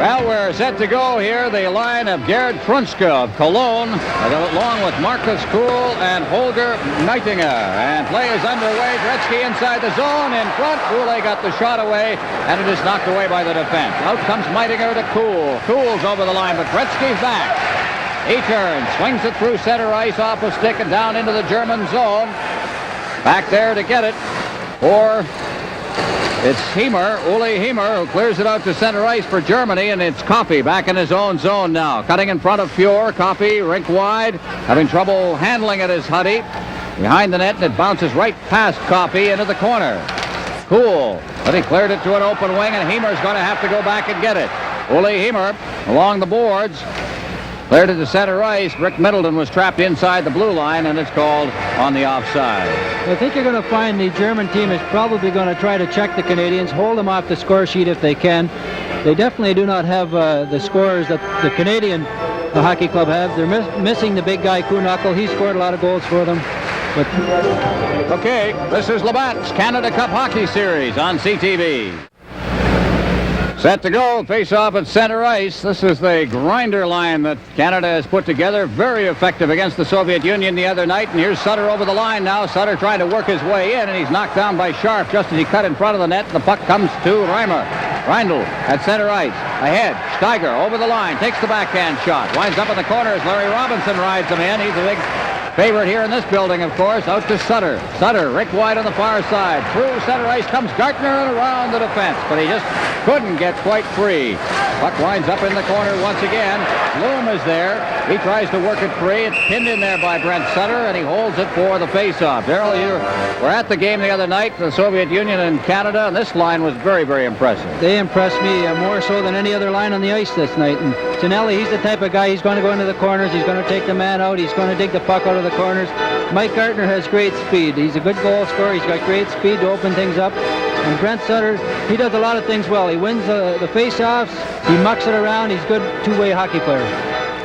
Well, we're set to go here. The line of Gerd Trunska of Cologne, along with Marcus Kuhl and Holger Neitinger. And play is underway. Gretzky inside the zone in front. Kuhl got the shot away, and it is knocked away by the defense. Out comes Neitinger to Kuhl. Kuhl's over the line, but Gretzky's back. He turns, swings it through center ice, off a stick, and down into the German zone. Back there to get it for... It's Uli Hiemer, who clears it out to center ice for Germany, and it's Coffey back in his own zone now. Cutting in front of Fuhr. Coffey, rink wide, having trouble handling it is Huddy. Behind the net, and it bounces right past Coffey into the corner. Cool, but he cleared it to an open wing, and Hiemer's going to have to go back and get it. Uli Hiemer along the boards. Cleared it to center ice. Rick Middleton was trapped inside the blue line, and it's called on the offside. I think you're going to find the German team is probably going to try to check the Canadians, hold them off the score sheet if they can. They definitely do not have the scorers that the Canadian hockey club have. They're missing the big guy, Kuhnackel. He scored a lot of goals for them. But... Okay, this is Labatt's Canada Cup Hockey Series on CTV. Set to go, face-off at center ice. This is the grinder line that Canada has put together. Very effective against the Soviet Union the other night. And here's Sutter over the line now. Sutter trying to work his way in, and he's knocked down by Sharp just as he cut in front of the net. The puck comes to Reimer. Reindl at center ice. Ahead, Steiger over the line, takes the backhand shot. Winds up in the corner as Larry Robinson rides him in. He's a big favorite here in this building, of course. Out to Sutter. Sutter, Rick Wide on the far side. Through center ice comes Gartner and around the defense, but he just couldn't get quite free. Puck winds up in the corner once again. Bloom is there. He tries to work it free. It's pinned in there by Brent Sutter, and he holds it for the face-off. Darrell, you were at the game the other night, the Soviet Union and Canada, and this line was very, very impressive. They impressed me more so than any other line on the ice this night. And Tonelli, he's the type of guy, he's going to go into the corners, he's going to take the man out, he's going to dig the puck out of the corners. Mike Gartner has great speed. He's a good goal scorer. He's got great speed to open things up. And Brent Sutter, he does a lot of things well. He wins the face-offs. He mucks it around. He's a good two-way hockey player.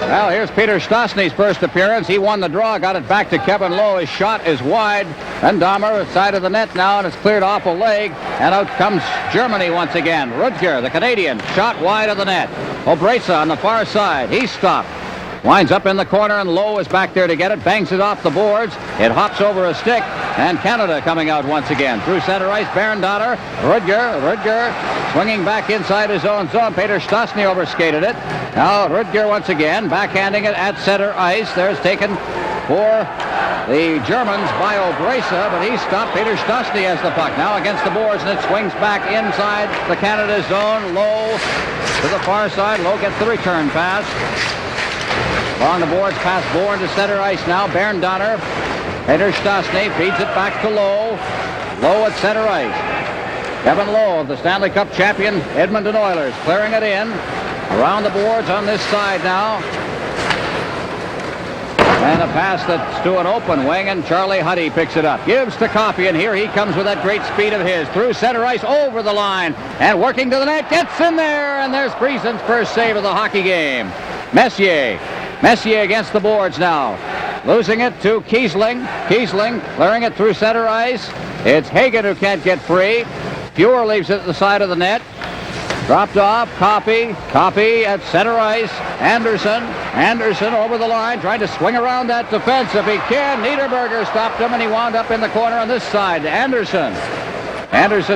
Well, here's Peter Stastny's first appearance. He won the draw, got it back to Kevin Lowe. His shot is wide. And Dahmer side of the net now, and it's cleared off a leg. And out comes Germany once again. Rutger, the Canadian, shot wide of the net. Obresa on the far side. He's stopped. Winds up in the corner, and Lowe is back there to get it. Bangs it off the boards. It hops over a stick. And Canada coming out once again. Through center ice, Baron-Donner. Rutger swinging back inside his own zone. Peter Stastny overskated it. Now Rutger once again, backhanding it at center ice. There's taken for the Germans by Obresa, but he's stopped. Peter Stastny has the puck. Now against the boards, and it swings back inside the Canada zone. Lowe to the far side. Lowe gets the return pass. Along the boards, past Bourne to center ice now. Baron-Donner. Peter Stastny feeds it back to Lowe. Lowe at center ice. Kevin Lowe, the Stanley Cup champion Edmonton Oilers, clearing it in. Around the boards on this side now. And a pass that's to an open wing, and Charlie Huddy picks it up. Gives to Coffey, and here he comes with that great speed of his. Through center ice, over the line, and working to the net. Gets in there, and there's Friesen's first save of the hockey game. Messier against the boards now. Losing it to Kiesling. Kiesling clearing it through center ice. It's Hagen who can't get free. Fuhr leaves it at the side of the net. Dropped off. Coffey at center ice. Anderson over the line, trying to swing around that defense if he can. Niederberger stopped him, and he wound up in the corner on this side. Anderson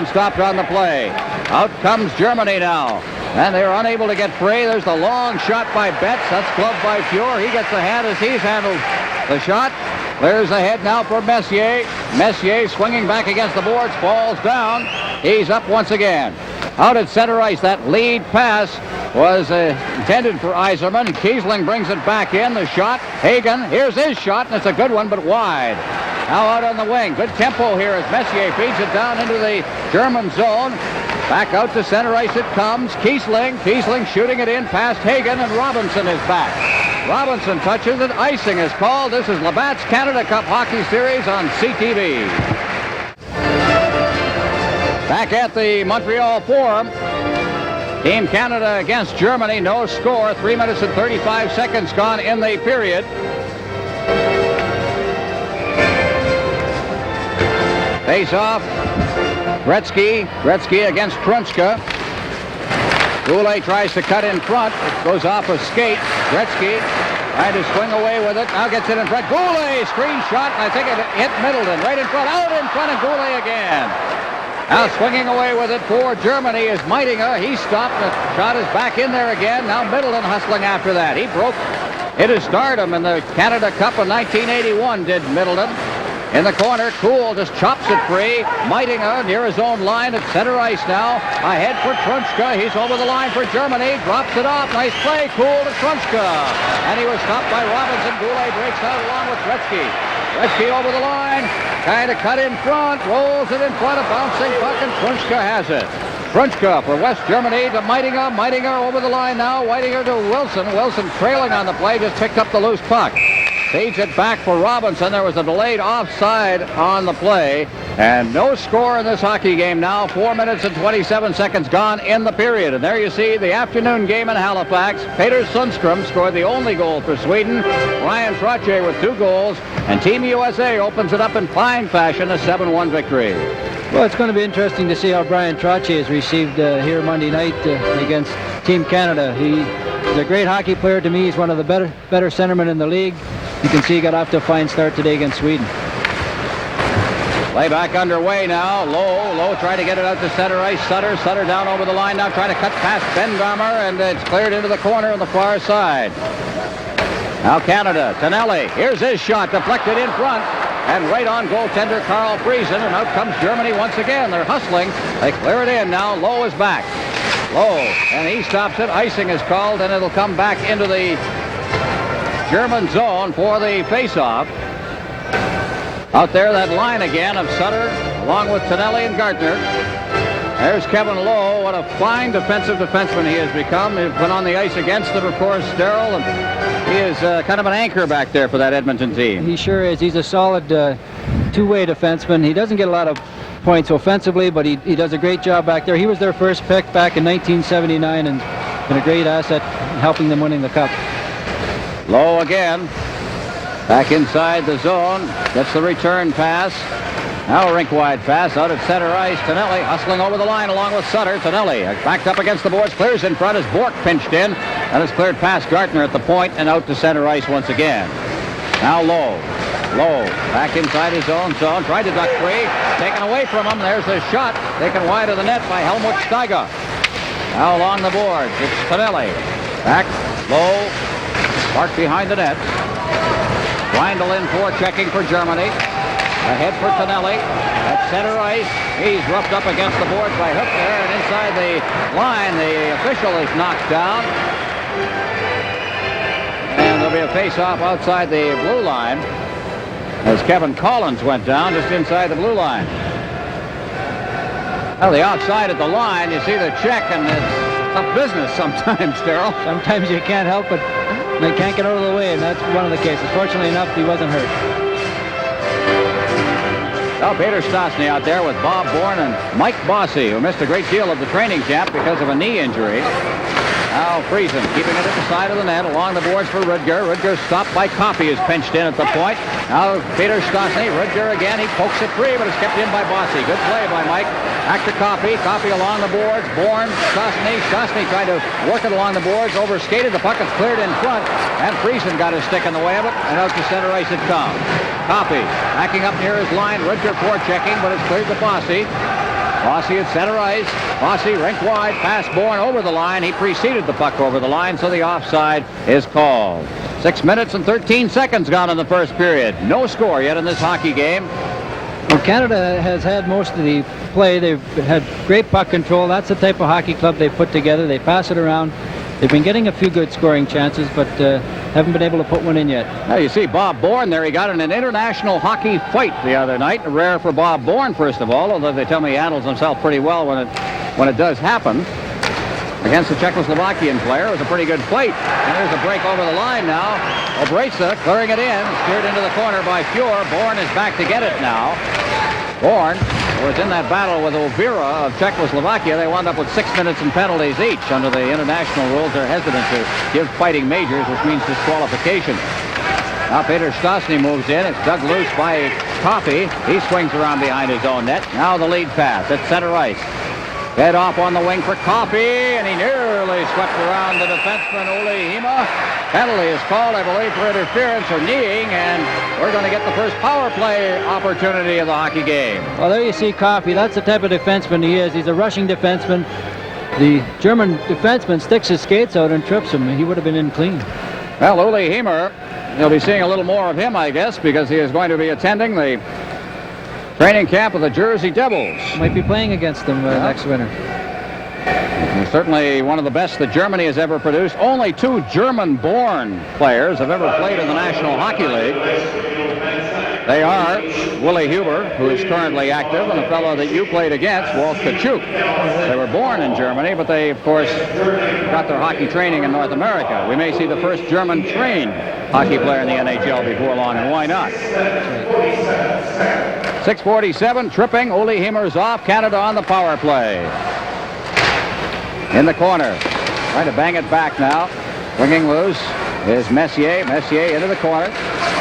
stopped on the play. Out comes Germany now. And they're unable to get free. There's the long shot by Betts. That's gloved by Fuhr. He gets the hand as he's handled the shot. Clears ahead now for Messier. Messier swinging back against the boards. Falls down. He's up once again. Out at center ice. That lead pass was intended for Yzerman. Kiesling brings it back in. The shot. Hagen. Here's his shot, and it's a good one, but wide. Now out on the wing. Good tempo here as Messier feeds it down into the German zone. Back out to center ice it comes. Kiesling shooting it in past Hagen, and Robinson is back. Robinson touches it. Icing is called. This is Labatt's Canada Cup Hockey Series on CTV. Back at the Montreal Forum. Team Canada against Germany. No score. 3 minutes and 35 seconds gone in the period. Face off. Gretzky against Trunska. Goulet tries to cut in front. It goes off a skate. Gretzky trying to swing away with it. Now gets it in front. Goulet, screen shot, and I think it hit Middleton. Right in front, out in front of Goulet again. Now swinging away with it for Germany is Meitinger. He stopped. The shot is back in there again. Now Middleton hustling after that. He broke his stardom in the Canada Cup of 1981, did Middleton. In the corner, Kuhl just chops it free. Meitinger near his own line at center ice now. Ahead for Trunchka. He's over the line for Germany. Drops it off. Nice play. Kuhl to Trunchka. And he was stopped by Robinson. Goulet breaks out along with Gretzky. Gretzky over the line. Trying to cut in front. Rolls it in front. A bouncing puck, and Trunchka has it. Trunchka for West Germany to Meitinger. Meitinger over the line now. Meitinger to Wilson. Wilson trailing on the play. Just picked up the loose puck. Feeds it back for Robinson. There was a delayed offside on the play. And no score in this hockey game now. 4 minutes and 27 seconds gone in the period. And there you see the afternoon game in Halifax. Peter Sundstrom scored the only goal for Sweden. Ryan Trottier with 2 goals. And Team USA opens it up in fine fashion, a 7-1 victory. Well, it's going to be interesting to see how Brian Trottier is received here Monday night against Team Canada. He's a great hockey player to me. He's one of the better centermen in the league. You can see he got off to a fine start today against Sweden. Play back underway now. Low trying to get it out to center ice. Sutter down over the line now, trying to cut past Bengamer, and it's cleared into the corner on the far side. Now Canada, Tonelli. Here's his shot, deflected in front. And right on goaltender Carl Friesen, and out comes Germany once again. They're hustling. They clear it in now. Low is back. Low, and he stops it. Icing is called, and it'll come back into the German zone for the face-off. Out there, that line again of Sutter, along with Tonelli and Gardner. There's Kevin Lowe. What a fine defensive defenseman he has become. He's been on the ice against him, of course, Darrell, and he is kind of an anchor back there for that Edmonton team. He sure is. He's a solid two-way defenseman. He doesn't get a lot of points offensively, but he does a great job back there. He was their first pick back in 1979 and been a great asset in helping them winning the Cup. Low again. Back inside the zone. Gets the return pass. Now a rink-wide pass out at center ice. Tonelli hustling over the line along with Sutter. Tonelli backed up against the boards. Clears in front as Bork pinched in. And it's cleared past Gardner at the point and out to center ice once again. Now Low. Low back inside his own zone. Tried to duck free. Taken away from him. There's a shot. Taken wide of the net by Helmut Steiger. Now along the boards. It's Tonelli. Back. Low. Park behind the net. Reindl in for checking for Germany. Ahead for Tonelli. At center ice. He's roughed up against the boards by Hübner. And inside the line, the official is knocked down. And there'll be a face-off outside the blue line as Kevin Collins went down just inside the blue line. Now the outside at the line, you see the check, and it's tough business sometimes, Darrell. Sometimes you can't help it. They can't get out of the way, and that's one of the cases. Fortunately enough, he wasn't hurt. Now Peter Stastny out there with Bob Bourne and Mike Bossy, who missed a great deal of the training camp because of a knee injury. Now Friesen keeping it at the side of the net along the boards for Rudger. Rudger stopped by Coffey, is pinched in at the point. Now Peter Stastny. Rudger again. He pokes it free, but it's kept in by Bossy. Good play by Mike. Back to Coffey. Coffey along the boards. Bourne. Stastny. Stastny tried to work it along the boards. Overskated. The puck is cleared in front. And Friesen got his stick in the way of it. And out to center ice it comes. Coffey backing up near his line. Rudger forechecking, but it's cleared to Bossy. Bossy at center ice. Bossy rink wide. Pass Bourne over the line. He preceded the puck over the line, so the offside is called. 6 minutes and 13 seconds gone in the first period. No score yet in this hockey game. Well, Canada has had most of the play. They've had great puck control. That's the type of hockey club they put together. They pass it around. They've been getting a few good scoring chances, but haven't been able to put one in yet. Now you see Bob Bourne there. He got in an international hockey fight the other night. Rare for Bob Bourne, first of all, although they tell me he handles himself pretty well when it does happen. Against the Czechoslovakian player. It was a pretty good fight. And there's a break over the line now. Obrejca clearing it in. Steered into the corner by Fuhr. Bourne is back to get it now. Bourne was in that battle with Ovira of Czechoslovakia. They wound up with 6 minutes and penalties each. Under the international rules, they're hesitant to give fighting majors, which means disqualification. Now Peter Stastny moves in. It's dug loose by Coffey. He swings around behind his own net. Now the lead pass at center ice. Head off on the wing for Coffey, and he nearly swept around the defenseman, Ole Hima. Penalty is called, I believe, for interference or kneeing, and we're going to get the first power play opportunity of the hockey game. Well, there you see Coffey. That's the type of defenseman he is. He's a rushing defenseman. The German defenseman sticks his skates out and trips him, and he would have been in clean. Well, Ole Hima, you'll be seeing a little more of him, I guess, because he is going to be attending the training camp of the Jersey Devils. Might be playing against them next winter. He's certainly one of the best that Germany has ever produced. Only 2 German-born players have ever played in the National Hockey League. They are Willie Huber, who is currently active, and a fellow that you played against, Walt Kachuk. They were born in Germany, but they, of course, got their hockey training in North America. We may see the first German-trained hockey player in the NHL before long, and why not? 6:47, tripping. Ole Himer's off. Canada on the power play. In the corner. Trying to bang it back now. Swinging loose is Messier. Messier into the corner.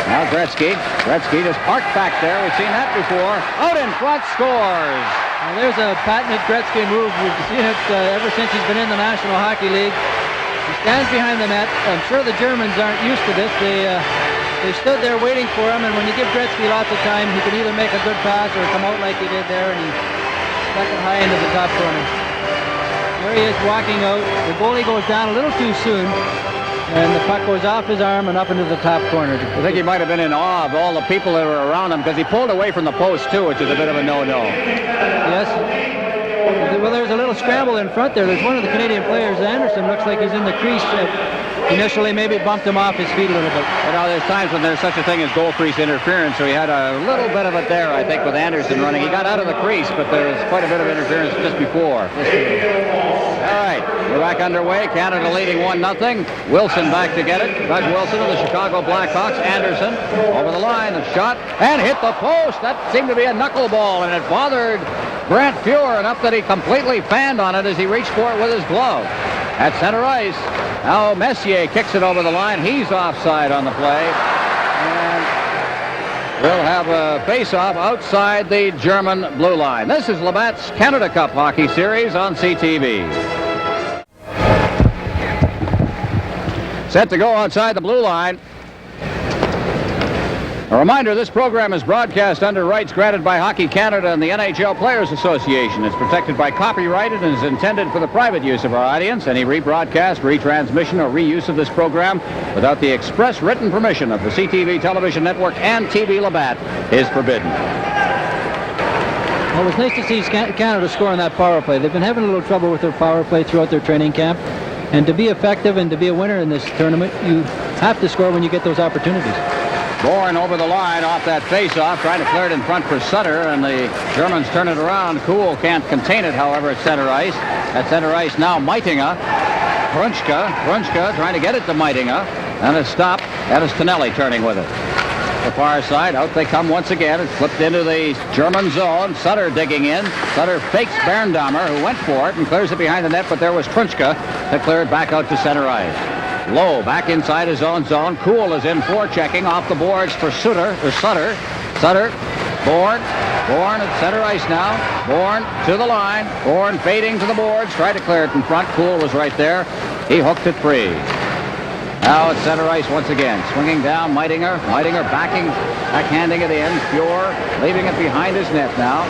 Now Gretzky. Gretzky just parked back there. We've seen that before. Out in front, scores. Well, there's a patented Gretzky move. We've seen it ever since he's been in the National Hockey League. He stands behind the net. I'm sure the Germans aren't used to this. They stood there waiting for him, and when you give Gretzky lots of time, he can either make a good pass or come out like he did there, and he stuck it high into the top corner. There he is walking out. The goalie goes down a little too soon, and the puck goes off his arm and up into the top corner. I think he might have been in awe of all the people that were around him, because he pulled away from the post, too, which is a bit of a no-no. Yes. Well, there's a little scramble in front there. There's one of the Canadian players, Anderson, looks like he's in the crease. Initially, maybe bumped him off his feet a little bit. You know, there's times when there's such a thing as goal crease interference, so he had a little bit of it there, I think, with Anderson running. He got out of the crease, but there was quite a bit of interference just before. All right, we're back underway. Canada leading 1-0. Wilson back to get it. Doug Wilson of the Chicago Blackhawks. Anderson over the line, a shot, and hit the post. That seemed to be a knuckleball, and it bothered Brant Fuhr enough that he completely fanned on it as he reached for it with his glove. At center ice, now Messier kicks it over the line. He's offside on the play. And we'll have a face-off outside the German blue line. This is Labatt's Canada Cup Hockey Series on CTV. Set to go outside the blue line. A reminder, this program is broadcast under rights granted by Hockey Canada and the NHL Players Association. It's protected by copyright and is intended for the private use of our audience. Any rebroadcast, retransmission, or reuse of this program without the express written permission of the CTV Television Network and TV Labatt is forbidden. Well, it was nice to see Canada score on that power play. They've been having a little trouble with their power play throughout their training camp. And to be effective and to be a winner in this tournament, you have to score when you get those opportunities. Bourne over the line off that face-off, trying to clear it in front for Sutter, and the Germans turn it around. Kuhl can't contain it, however, at center ice. At center ice now, Meitinga. Brunchka trying to get it to Meitinga, and a stop. That is Tonelli turning with it. The far side, out they come once again. It's flipped into the German zone. Sutter digging in. Sutter fakes Berndammer, who went for it and clears it behind the net, but there was Brunchka to clear it back out to center ice. Low back inside his own zone. Kuhl is in forechecking off the boards for Sutter. Bourne at center ice now. Bourne to the line. Bourne fading to the boards. Tried to clear it in front. Kuhl was right there. He hooked it free. Now at center ice once again. Swinging down, Meitinga. Meitinga backhanding it in. Fuhr leaving it behind his net now.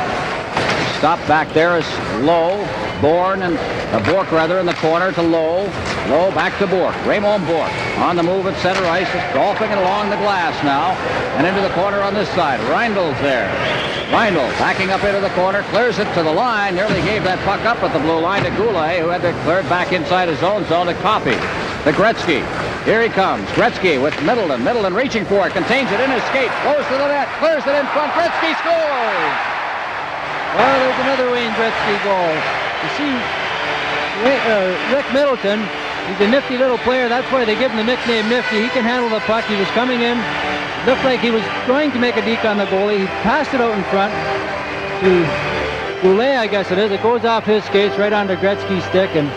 Stop back there is Low. Bourne and Bork rather in the corner to Low. Low back to Bork. Raymond Bork on the move at center ice. Is golfing it along the glass now. And into the corner on this side. Reindl's there. Reindl backing up into the corner. Clears it to the line. Nearly gave that puck up at the blue line to Goulet, who had to clear it back inside his own zone to Coffey. To Gretzky. Here he comes. Gretzky with Middleton. Middleton reaching for it. Contains it in his skate. Goes to the net. Clears it in front. Gretzky scores! Well, there's another Wayne Gretzky goal. You see, Rick Middleton, he's a nifty little player. That's why they give him the nickname Nifty. He can handle the puck. He was coming in. Looked like he was going to make a deke on the goalie. He passed it out in front to Goulet, I guess it is. It goes off his skates right onto Gretzky's stick, and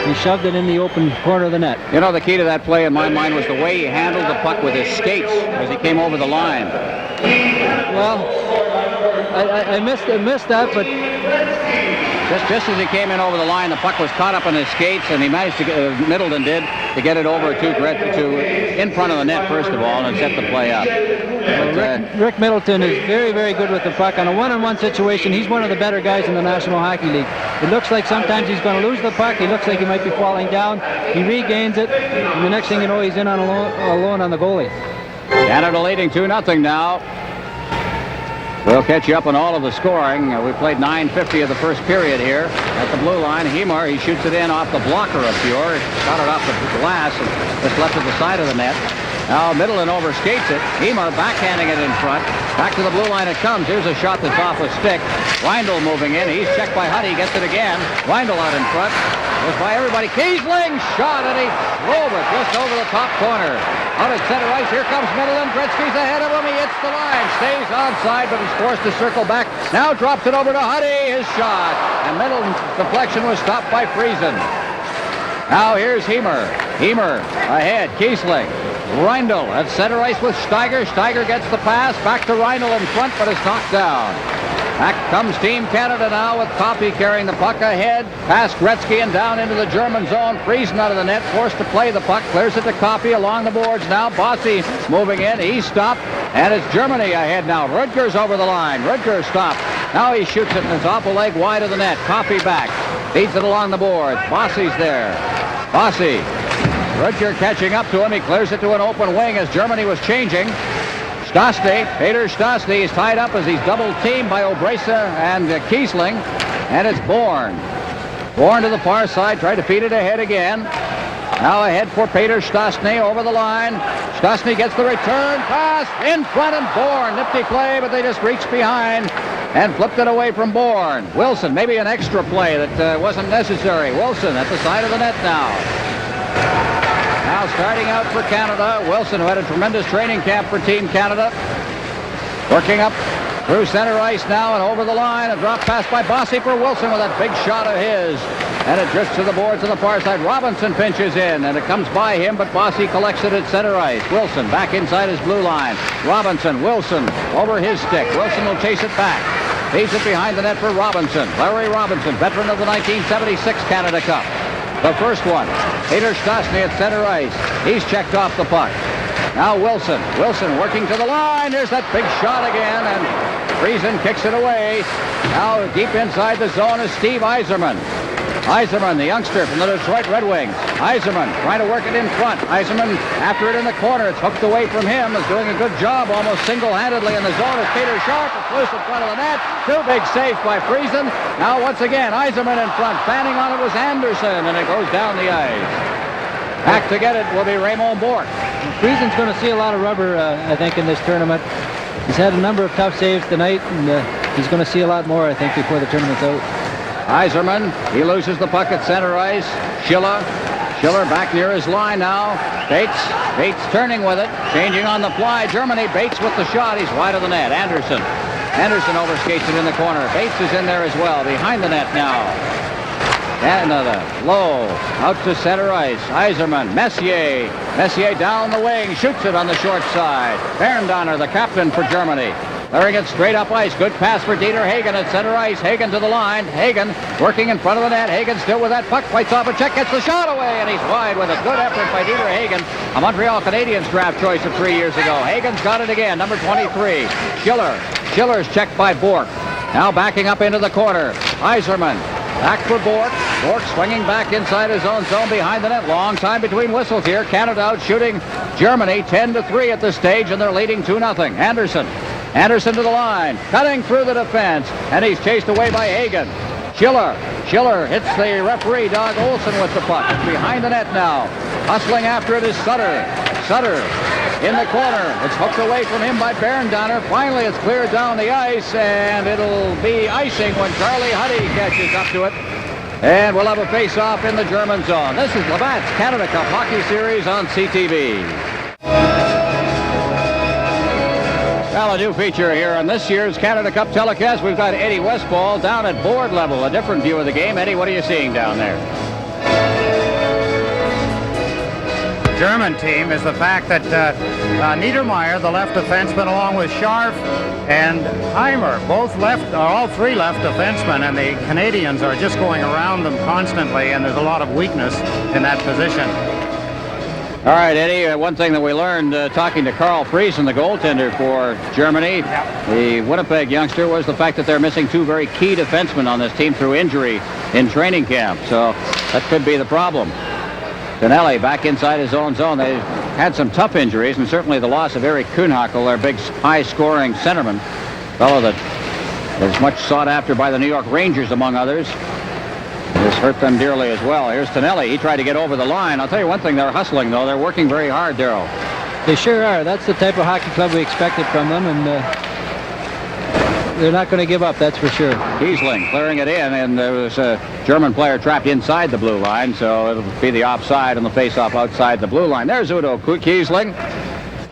he shoved it in the open corner of the net. You know, the key to that play in my mind was the way he handled the puck with his skates as he came over the line. Well, I missed that, but Just as he came in over the line, the puck was caught up in his skates, and he managed to get, Middleton did, to get it over to in front of the net, first of all, and set the play up. But, Rick Middleton is very, very good with the puck. On a one-on-one situation, he's one of the better guys in the National Hockey League. It looks like sometimes he's going to lose the puck. He looks like he might be falling down. He regains it, and the next thing you know, he's in on alone on the goalie. Canada leading 2-0 now. We'll catch you up on all of the scoring. We played 9:50 of the first period here at the blue line. Hemar, he shoots it in off the blocker of Fjord. Got it off the glass and just left at the side of the net. Now Middleton overskates it. Hemar backhanding it in front. Back to the blue line it comes. Here's a shot that's off a stick. Reindl moving in. He's checked by Huddy. Gets it again. Reindl out in front. Goes by everybody. Kiesling shot, and he drove it just over the top corner. Out at center ice. Here comes Middleton. Gretzky's ahead of him. He hits the line. Stays onside, but is forced to circle back. Now drops it over to Huddy. His shot. And Middleton's deflection was stopped by Friesen. Now here's Hemar. Hemar ahead. Kiesling. Reindl at center ice with Steiger. Steiger gets the pass. Back to Reindl in front, but is knocked down. Back comes Team Canada now with Coffey carrying the puck ahead. Past Gretzky and down into the German zone. Friesen out of the net, forced to play the puck. Clears it to Coffey along the boards now. Bossy moving in. He's stopped. And it's Germany ahead now. Rutger's over the line. Rutger stopped. Now he shoots it and it's off a leg wide of the net. Coffey back. Feeds it along the boards. Bossy's there. Bossy. Rutger catching up to him. He clears it to an open wing as Germany was changing. Stastny, Peter Stastny is tied up as he's double-teamed by Obresa and Kiesling. And it's Bourne. Bourne to the far side, tried to feed it ahead again. Now ahead for Peter Stastny over the line. Stastny gets the return pass in front and Bourne. Nifty play, but they just reached behind and flipped it away from Bourne. Wilson, maybe an extra play that wasn't necessary. Wilson at the side of the net now. Now starting out for Canada, Wilson, who had a tremendous training camp for Team Canada. Working up through center ice now and over the line. A drop pass by Bossy for Wilson with that big shot of his. And it drifts to the boards on the far side. Robinson pinches in, and it comes by him, but Bossy collects it at center ice. Wilson back inside his blue line. Robinson, Wilson over his stick. Wilson will chase it back. Feeds it behind the net for Robinson. Larry Robinson, veteran of the 1976 Canada Cup. The first one, Peter Stastny at center ice. He's checked off the puck. Now Wilson. Wilson working to the line. There's that big shot again, and Friesen kicks it away. Now deep inside the zone is Steve Yzerman. Yzerman, the youngster from the Detroit Red Wings. Yzerman trying to work it in front. Yzerman after it in the corner. It's hooked away from him. Is doing a good job almost single-handedly in the zone as Peter Sharp. It's loose in front of the net. Two big saves by Friesen. Now once again, Yzerman in front. Fanning on it was Anderson, and it goes down the ice. Back to get it will be Raymond Bourque. Friesen's going to see a lot of rubber, I think, in this tournament. He's had a number of tough saves tonight, and he's going to see a lot more, I think, before the tournament's out. Yzerman, he loses the puck at center ice. Schiller back near his line now. Bates turning with it, changing on the fly. Germany, Bates with the shot. He's wide of the net. Anderson overskates it in the corner. Bates is in there as well, behind the net now. Canada, low, out to center ice. Yzerman, Messier down the wing, shoots it on the short side. Berndonner, the captain for Germany. Clearing it straight up ice. Good pass for Dieter Hagen at center ice. Hagen to the line. Hagen working in front of the net. Hagen still with that puck. Fights off a check. Gets the shot away. And he's wide with a good effort by Dieter Hagen. A Montreal Canadiens draft choice of 3 years ago. Hagen's got it again. Number 23. Schiller's checked by Bourque. Now backing up into the corner. Yzerman. Back for Bourque. Bourque swinging back inside his own zone behind the net. Long time between whistles here. Canada out shooting Germany 10-3 at this stage, and they're leading 2-0. Anderson to the line, cutting through the defense, and he's chased away by Hagen. Schiller hits the referee, Doug Olson, with the puck. It's behind the net now. Hustling after it is Sutter. Sutter in the corner. It's hooked away from him by Berndonner. Finally, it's cleared down the ice, and it'll be icing when Charlie Huddy catches up to it. And we'll have a face-off in the German zone. This is Labatt's Canada Cup Hockey Series on CTV. Well, a new feature here on this year's Canada Cup telecast. We've got Eddie Westfall down at board level, a different view of the game. Eddie, what are you seeing down there? German team is the fact that Niedermeyer, the left defenseman, along with Scharf and Heimer, all three left defensemen, and the Canadians are just going around them constantly, and there's a lot of weakness in that position. All right, Eddie, one thing that we learned talking to Carl Friesen, the goaltender for Germany, the Winnipeg youngster, was the fact that they're missing two very key defensemen on this team through injury in training camp. So that could be the problem. Tonelli back inside his own zone. They had some tough injuries, and certainly the loss of Eric Kuhnhackl, their big high-scoring centerman, fellow that is much sought after by the New York Rangers, among others. This hurt them dearly as well. Here's Tonelli. He tried to get over the line. I'll tell you one thing, they're hustling, though. They're working very hard, Darryl. They sure are. That's the type of hockey club we expected from them, and they're not going to give up, that's for sure. Kiesling clearing it in, and there was a German player trapped inside the blue line, so it'll be the offside and the face-off outside the blue line. There's Udo Kiesling.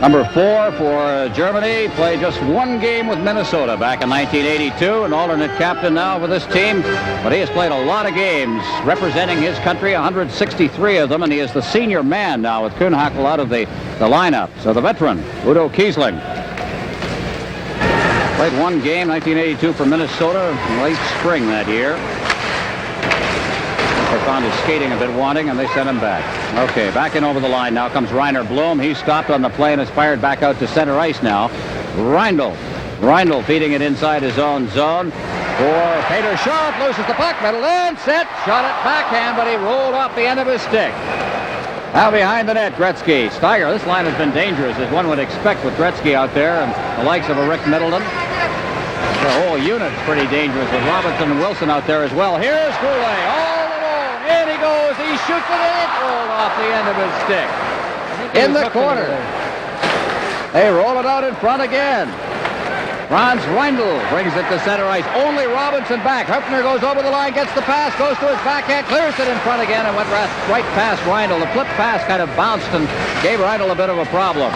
Number 4 for Germany, played just one game with Minnesota back in 1982, an alternate captain now with this team, but he has played a lot of games representing his country, 163 of them, and he is the senior man now with Kuhnhackl out of the lineup. So the veteran, Udo Kiesling. Played one game, 1982 for Minnesota, late spring that year. They found his skating a bit wanting, and they sent him back. Okay, back in over the line. Now comes Rainer Blum. He stopped on the play and is fired back out to center ice now. Reindl feeding it inside his own zone. For Peter Schott, loses the puck, middle in, set, shot it backhand, but he rolled off the end of his stick. Now behind the net, Gretzky. Steiger, this line has been dangerous, as one would expect with Gretzky out there and the likes of a Rick Middleton. The whole unit's pretty dangerous with Robinson and Wilson out there as well. Here's Goulet, all alone. In he goes. He shoots it in. It rolled off the end of his stick. In the corner. They roll it out in front again. Franz Reindl brings it to center ice. Only Robinson back. Höpfner goes over the line, gets the pass, goes to his backhand, clears it in front again, and went right past Reindl. The flip pass kind of bounced and gave Reindl a bit of a problem.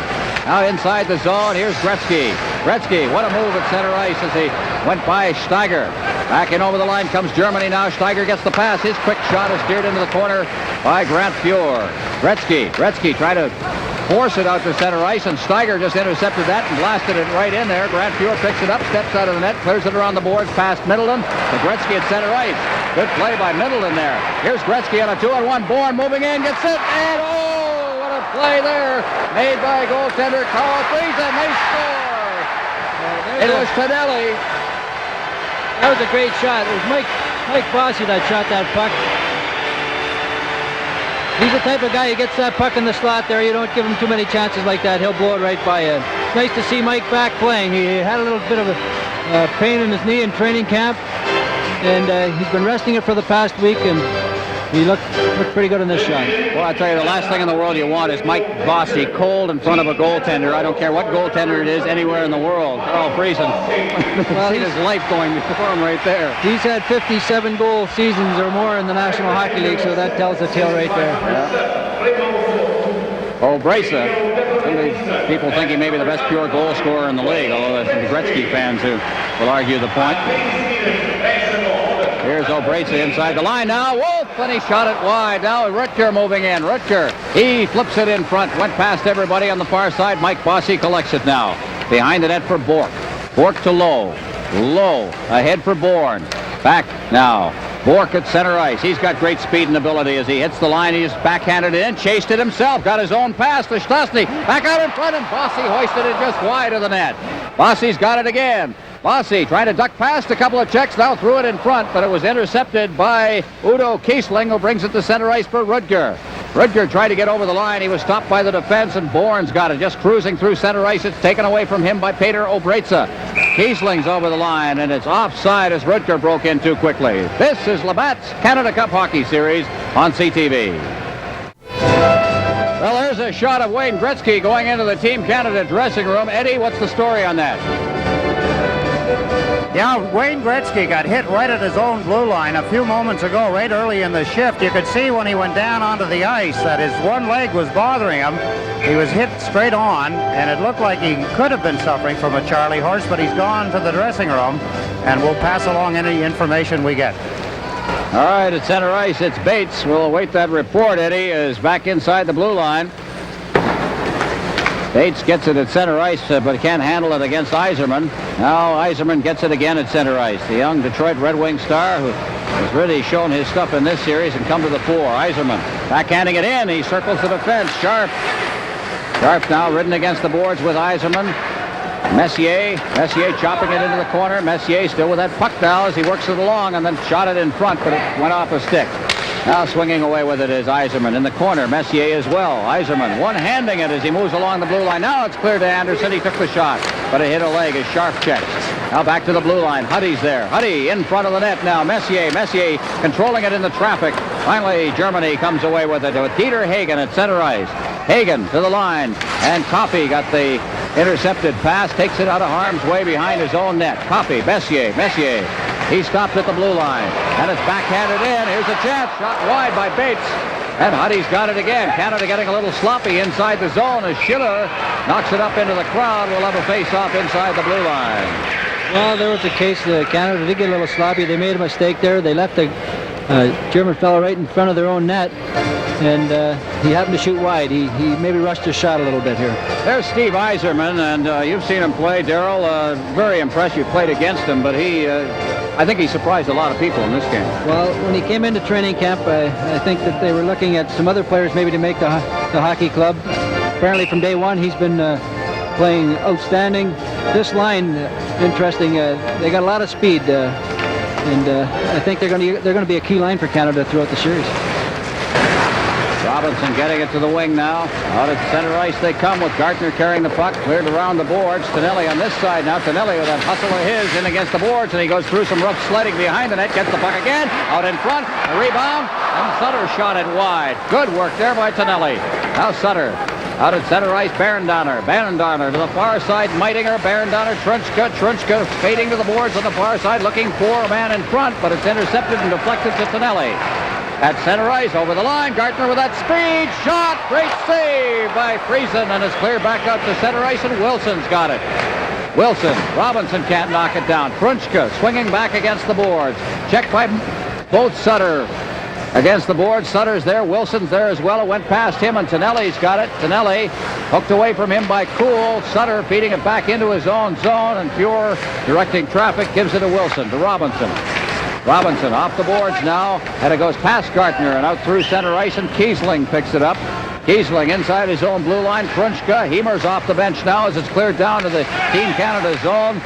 Now inside the zone, here's Gretzky. Gretzky, what a move at center ice as he went by Steiger. Back in over the line comes Germany now. Steiger gets the pass. His quick shot is steered into the corner by Grant Fuhr. Gretzky tried to force it out to center ice, and Steiger just intercepted that and blasted it right in there. Grant Fuhr picks it up, steps out of the net, clears it around the boards past Middleton to Gretzky at center ice. Good play by Middleton there. Here's Gretzky on a 2-on-1. Bourne moving in, gets it, and oh, what a play there made by goaltender Carl Friesen. They score. It was Tonelli. That was a great shot. It was Mike Bossy that shot that puck. He's the type of guy who gets that puck in the slot there. You don't give him too many chances like that. He'll blow it right by you. It's nice to see Mike back playing. He had a little bit of a pain in his knee in training camp, and he's been resting it for the past week, and he looked pretty good in this shot. Well, I tell you, the last thing in the world you want is Mike Bossy cold in front of a goaltender. I don't care what goaltender it is anywhere in the world. Carl Friesen. Well, he's his life going before him right there. He's had 57 goal seasons or more in the National Hockey League, so that tells the tale right there. Yeah. Obreza, people think he may be the best pure goal scorer in the league, although there's some Gretzky fans who will argue the point. Here's Obreza inside the line now. Wolf, and he shot it wide. Now Rutger moving in. Rutger, he flips it in front. Went past everybody on the far side. Mike Bossy collects it now. Behind the net for Bourque. Bourque to Lowe. Lowe ahead for Bourne. Back now. Bourque at center ice. He's got great speed and ability as he hits the line. He's backhanded it in. Chased it himself. Got his own pass to Stastny. Back out in front, and Bossy hoisted it just wide of the net. Bossy's got it again. Bossy trying to duck past a couple of checks, now threw it in front, but it was intercepted by Udo Kiesling, who brings it to center ice for Rutger. Rutger tried to get over the line. He was stopped by the defense, and Bourne's got it. Just cruising through center ice. It's taken away from him by Peter Obreza. Kiesling's over the line, and it's offside as Rutger broke in too quickly. This is Labatt's Canada Cup Hockey Series on CTV. Well, there's a shot of Wayne Gretzky going into the Team Canada dressing room. Eddie, what's the story on that? Yeah, Wayne Gretzky got hit right at his own blue line a few moments ago, right early in the shift. You could see when he went down onto the ice that his one leg was bothering him. He was hit straight on, and it looked like he could have been suffering from a Charlie horse, but he's gone to the dressing room, and we'll pass along any information we get. All right, at center ice, it's Bates. We'll await that report. Eddie is back inside the blue line. Bates gets it at center ice, but can't handle it against Yzerman. Now Yzerman gets it again at center ice. The young Detroit Red Wing star who has really shown his stuff in this series and come to the fore. Yzerman backhanding it in. He circles the defense. Sharp now ridden against the boards with Yzerman. Messier chopping it into the corner. Messier still with that puck now as he works it along and then shot it in front, but it went off a stick. Now swinging away with it is Yzerman. In the corner, Messier as well. Yzerman one-handing it as he moves along the blue line. Now it's clear to Anderson. He took the shot, but it hit a leg as Sharp checks. Now back to the blue line. Huddy's there. Huddy in front of the net now. Messier controlling it in the traffic. Finally, Germany comes away with it with Dieter Hagen at center ice. Hagen to the line, and Coffey got the intercepted pass, takes it out of harm's way behind his own net. Coffey, Messier. He stopped at the blue line, and it's backhanded in. Here's a chance, shot wide by Bates, and Huddy's got it again. Canada getting a little sloppy inside the zone as Schiller knocks it up into the crowd. We'll have a face-off inside the blue line. Well, there was a case that Canada did get a little sloppy. They made a mistake there. They left the German fellow right in front of their own net, and he happened to shoot wide. He maybe rushed his shot a little bit here. There's Steve Yzerman, and you've seen him play, Darrell. Very impressed you played against him, but I think he surprised a lot of people in this game. Well, when he came into training camp, I think that they were looking at some other players maybe to make the hockey club. Apparently from day one, he's been playing outstanding. This line, interesting. They got a lot of speed, and I think they're going to be a key line for Canada throughout the series. Robinson getting it to the wing now. Out at center ice they come with Gartner carrying the puck. Cleared around the boards. Tonelli on this side now. Tonelli with that hustle of his in against the boards, and he goes through some rough sledding behind the net. Gets the puck again. Out in front. A rebound. And Sutter shot it wide. Good work there by Tonelli. Now Sutter. Out at center ice, Barendonner to the far side, Meitinger, Barendonner, Trunchka fading to the boards on the far side, looking for a man in front, but it's intercepted and deflected to Tonelli. At center ice, over the line, Gartner with that speed, shot, great save by Friesen, and it's cleared back out to center ice, and Wilson's got it. Robinson can't knock it down. Trunchka swinging back against the boards. Checked by both Sutter. Against the board, Sutter's there, Wilson's there as well. It went past him, and Tonelli's got it. Tonelli hooked away from him by Cool. Sutter feeding it back into his own zone, and Pure directing traffic gives it to Wilson, to Robinson. Robinson off the boards now, and it goes past Gartner and out through center ice, and Kiesling picks it up. Kiesling inside his own blue line. Trunchka, Hemer's off the bench now as it's cleared down to the Team Canada zone.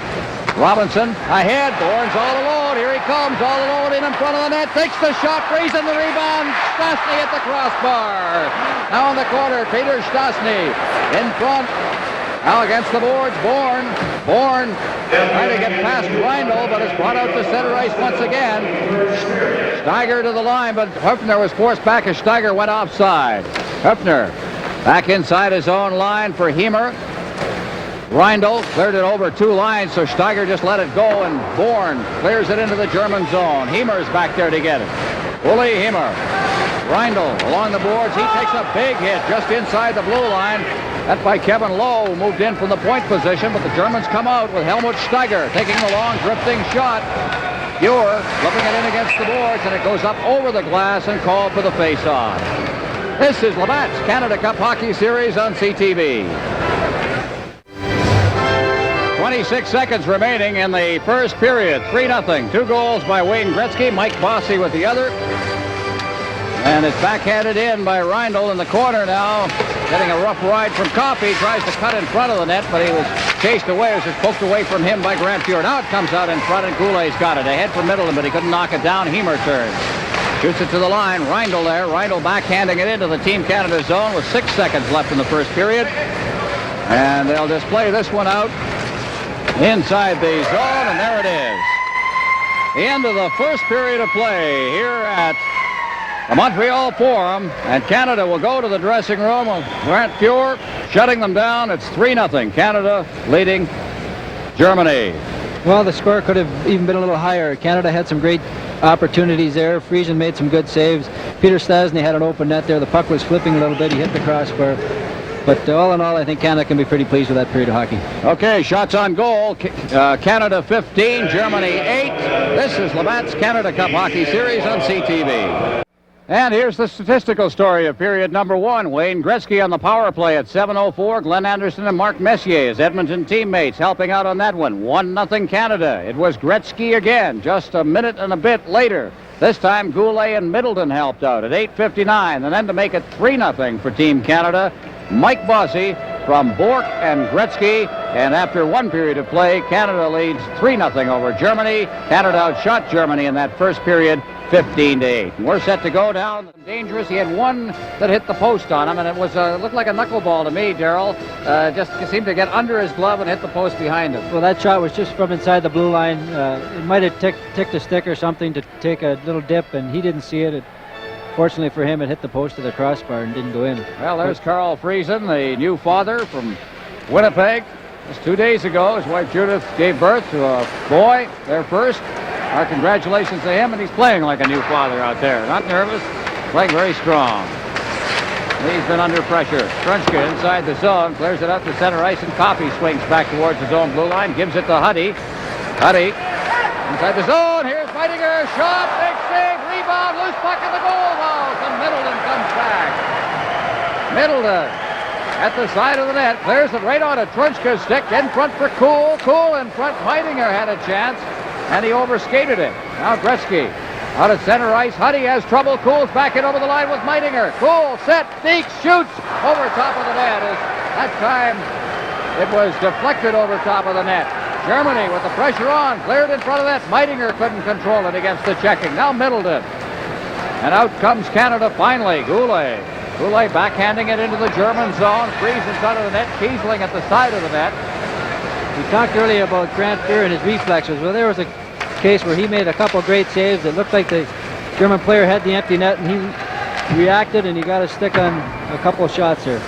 Robinson ahead, Bourne's all alone. Here he comes, all alone in front of the net. Takes the shot, Friesen the rebound. Stastny at the crossbar. Now in the corner, Peter Stastny in front. Now against the boards, Bourne trying to get past Reindl, but it's brought out to center ice once again. Steiger to the line, but Höfner was forced back as Steiger went offside. Höfner back inside his own line for Hemer. Reindl cleared it over two lines, so Steiger just let it go, and Bourne clears it into the German zone. Hemer's back there to get it. Uli Hemer. Reindl along the boards. He takes a big hit just inside the blue line. That by Kevin Lowe, moved in from the point position, but the Germans come out with Helmut Steiger taking the long drifting shot. Pure flipping it in against the boards, and it goes up over the glass and called for the face-off. This is Labatt's Canada Cup Hockey Series on CTV. 26 seconds remaining in the first period. 3-0. 2 goals by Wayne Gretzky. Mike Bossy with the other. And it's backhanded in by Reindl in the corner now. Getting a rough ride from Coffey. Tries to cut in front of the net, but he was chased away as it poked away from him by Grant Pure. Now it comes out in front, and Goulet's got it. Ahead from Middleton, but he couldn't knock it down. Hemer turns. Shoots it to the line. Reindl there. Reindl backhanding it into the Team Canada zone with 6 seconds left in the first period. And they'll display this one out inside the zone, and there it is. The end of the first period of play here at the Montreal Forum, and Canada will go to the dressing room with Grant Pure shutting them down. It's 3-0. Canada leading Germany. Well, the score could have even been a little higher. Canada had some great opportunities there. Friesen made some good saves. Peter Stastny had an open net there. The puck was flipping a little bit. He hit the crossbar. But all in all, I think Canada can be pretty pleased with that period of hockey. Okay, shots on goal. Canada 15, Germany 8. This is Labatt's Canada Cup Hockey Series on CTV. And here's the statistical story of period number 1. Wayne Gretzky on the power play at 7:04. Glenn Anderson and Mark Messier, his Edmonton teammates, helping out on that one. 1-0 Canada. It was Gretzky again, just a minute and a bit later. This time Goulet and Middleton helped out at 8:59. And then to make it 3-0 for Team Canada, Mike Bossy from Bourque and Gretzky. And after one period of play, Canada leads 3-0 over Germany. Canada outshot Germany in that first period, 15-8. And we're set to go down. Dangerous. He had one that hit the post on him, and it was looked like a knuckleball to me, Darrell. Just seemed to get under his glove and hit the post behind him. Well, that shot was just from inside the blue line. It might have ticked a stick or something to take a little dip, and he didn't see it. Fortunately for him, it hit the post of the crossbar and didn't go in. Well, there's Carl Friesen, the new father from Winnipeg. Just 2 days ago, his wife Judith gave birth to a boy, their first. Our congratulations to him, and he's playing like a new father out there. Not nervous, playing very strong. He's been under pressure. Trunchka inside the zone, clears it out to center ice, and Coffey swings back towards his own blue line, gives it to Huddy. Huddy inside the zone. Here's Meitinger, shot, big save, rebound, loose puck in the goal house, and Middleton comes back. Middleton at the side of the net, clears it right onto Trunchka's stick, in front for Cool. Cool in front, Meitinger had a chance, and he overskated it. Now Gretzky out at center ice. Huddy has trouble. Cool's back in over the line with Meitinger. Cool, set, Deeks, shoots over top of the net. That time it was deflected over top of the net. Germany with the pressure on, cleared in front of that. Meitinger couldn't control it against the checking. Now Middleton. And out comes Canada finally. Goulet. Goulet backhanding it into the German zone. Freeze in front of the net. Kiesling at the side of the net. We talked earlier about Grant Fuhr and his reflexes. Well, there was a case where he made a couple great saves. It looked like the German player had the empty net, and he reacted, and he got a stick on a couple of shots here.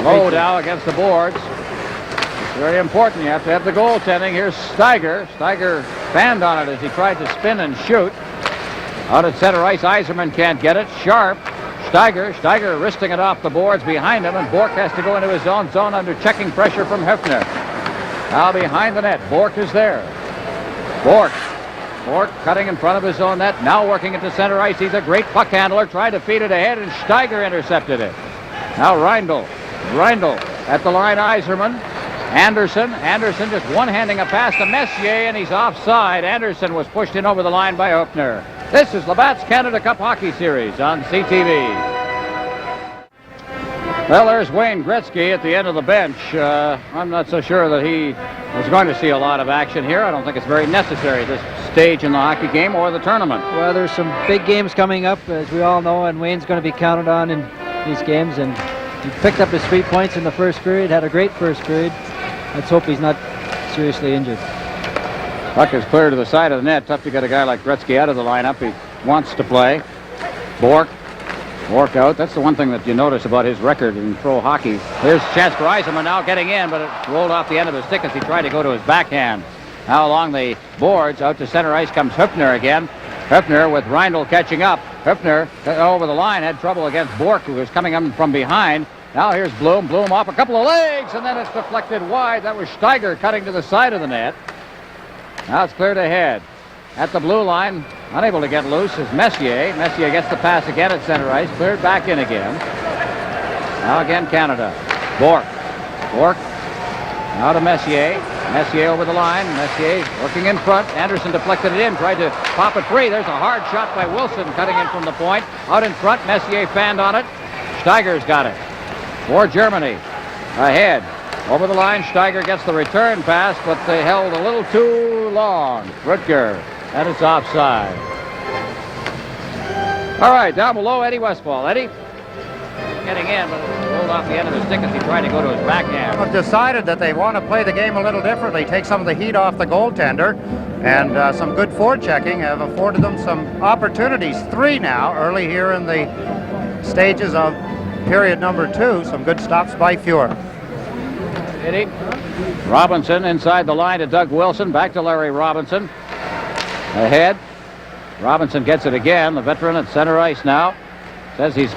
Low now against the boards. It's very important. You have to have the goaltending. Here's Steiger. Steiger fanned on it as he tried to spin and shoot. Out at center ice, Yzerman can't get it. Sharp. Steiger wristing it off the boards behind him, and Bourque has to go into his own zone under checking pressure from Hefner. Now behind the net, Bourque is there. Bourque cutting in front of his own net, now working into center ice. He's a great puck handler, tried to feed it ahead, and Steiger intercepted it. Now Reindl at the line, Yzerman. Anderson just one-handing a pass to Messier, and he's offside. Anderson was pushed in over the line by Höfner. This is Labatt's Canada Cup Hockey Series on CTV. Well, there's Wayne Gretzky at the end of the bench. I'm not so sure that he is going to see a lot of action here. I don't think it's very necessary at this stage in the hockey game or the tournament. Well, there's some big games coming up, as we all know, and Wayne's going to be counted on in these games. And he picked up his 3 points in the first period, had a great first period. Let's hope he's not seriously injured. Puck is clear to the side of the net. Tough to get a guy like Gretzky out of the lineup. He wants to play. Bourque out. That's the one thing that you notice about his record in pro hockey. There's a chance for Yzerman now getting in, but it rolled off the end of his stick as he tried to go to his backhand. Now along the boards, out to center ice comes Höfner again. Höfner with Reindl catching up. Höfner over the line had trouble against Bourque, who was coming in from behind. Now here's Bloom. Bloom off a couple of legs, and then it's deflected wide. That was Steiger cutting to the side of the net. Now it's cleared ahead. At the blue line, unable to get loose is Messier. Messier gets the pass again at center ice. Cleared back in again. Now again Canada. Bourque. Now to Messier. Messier over the line. Messier working in front. Anderson deflected it in. Tried to pop it free. There's a hard shot by Wilson cutting in from the point. Out in front. Messier fanned on it. Steiger's got it. For Germany. Ahead. Over the line, Steiger gets the return pass, but they held a little too long. Rutger, and it's offside. All right, down below, Eddie Westfall. Eddie getting in, but it rolled off the end of his stick as he tried to go to his backhand. Have decided that they want to play the game a little differently, take some of the heat off the goaltender, and some good forechecking have afforded them some opportunities. 3 now, early here in the stages of period number 2. Some good stops by Fuhr. Robinson inside the line to Doug Wilson. Back to Larry Robinson. Ahead. Robinson gets it again. The veteran at center ice now. Says he's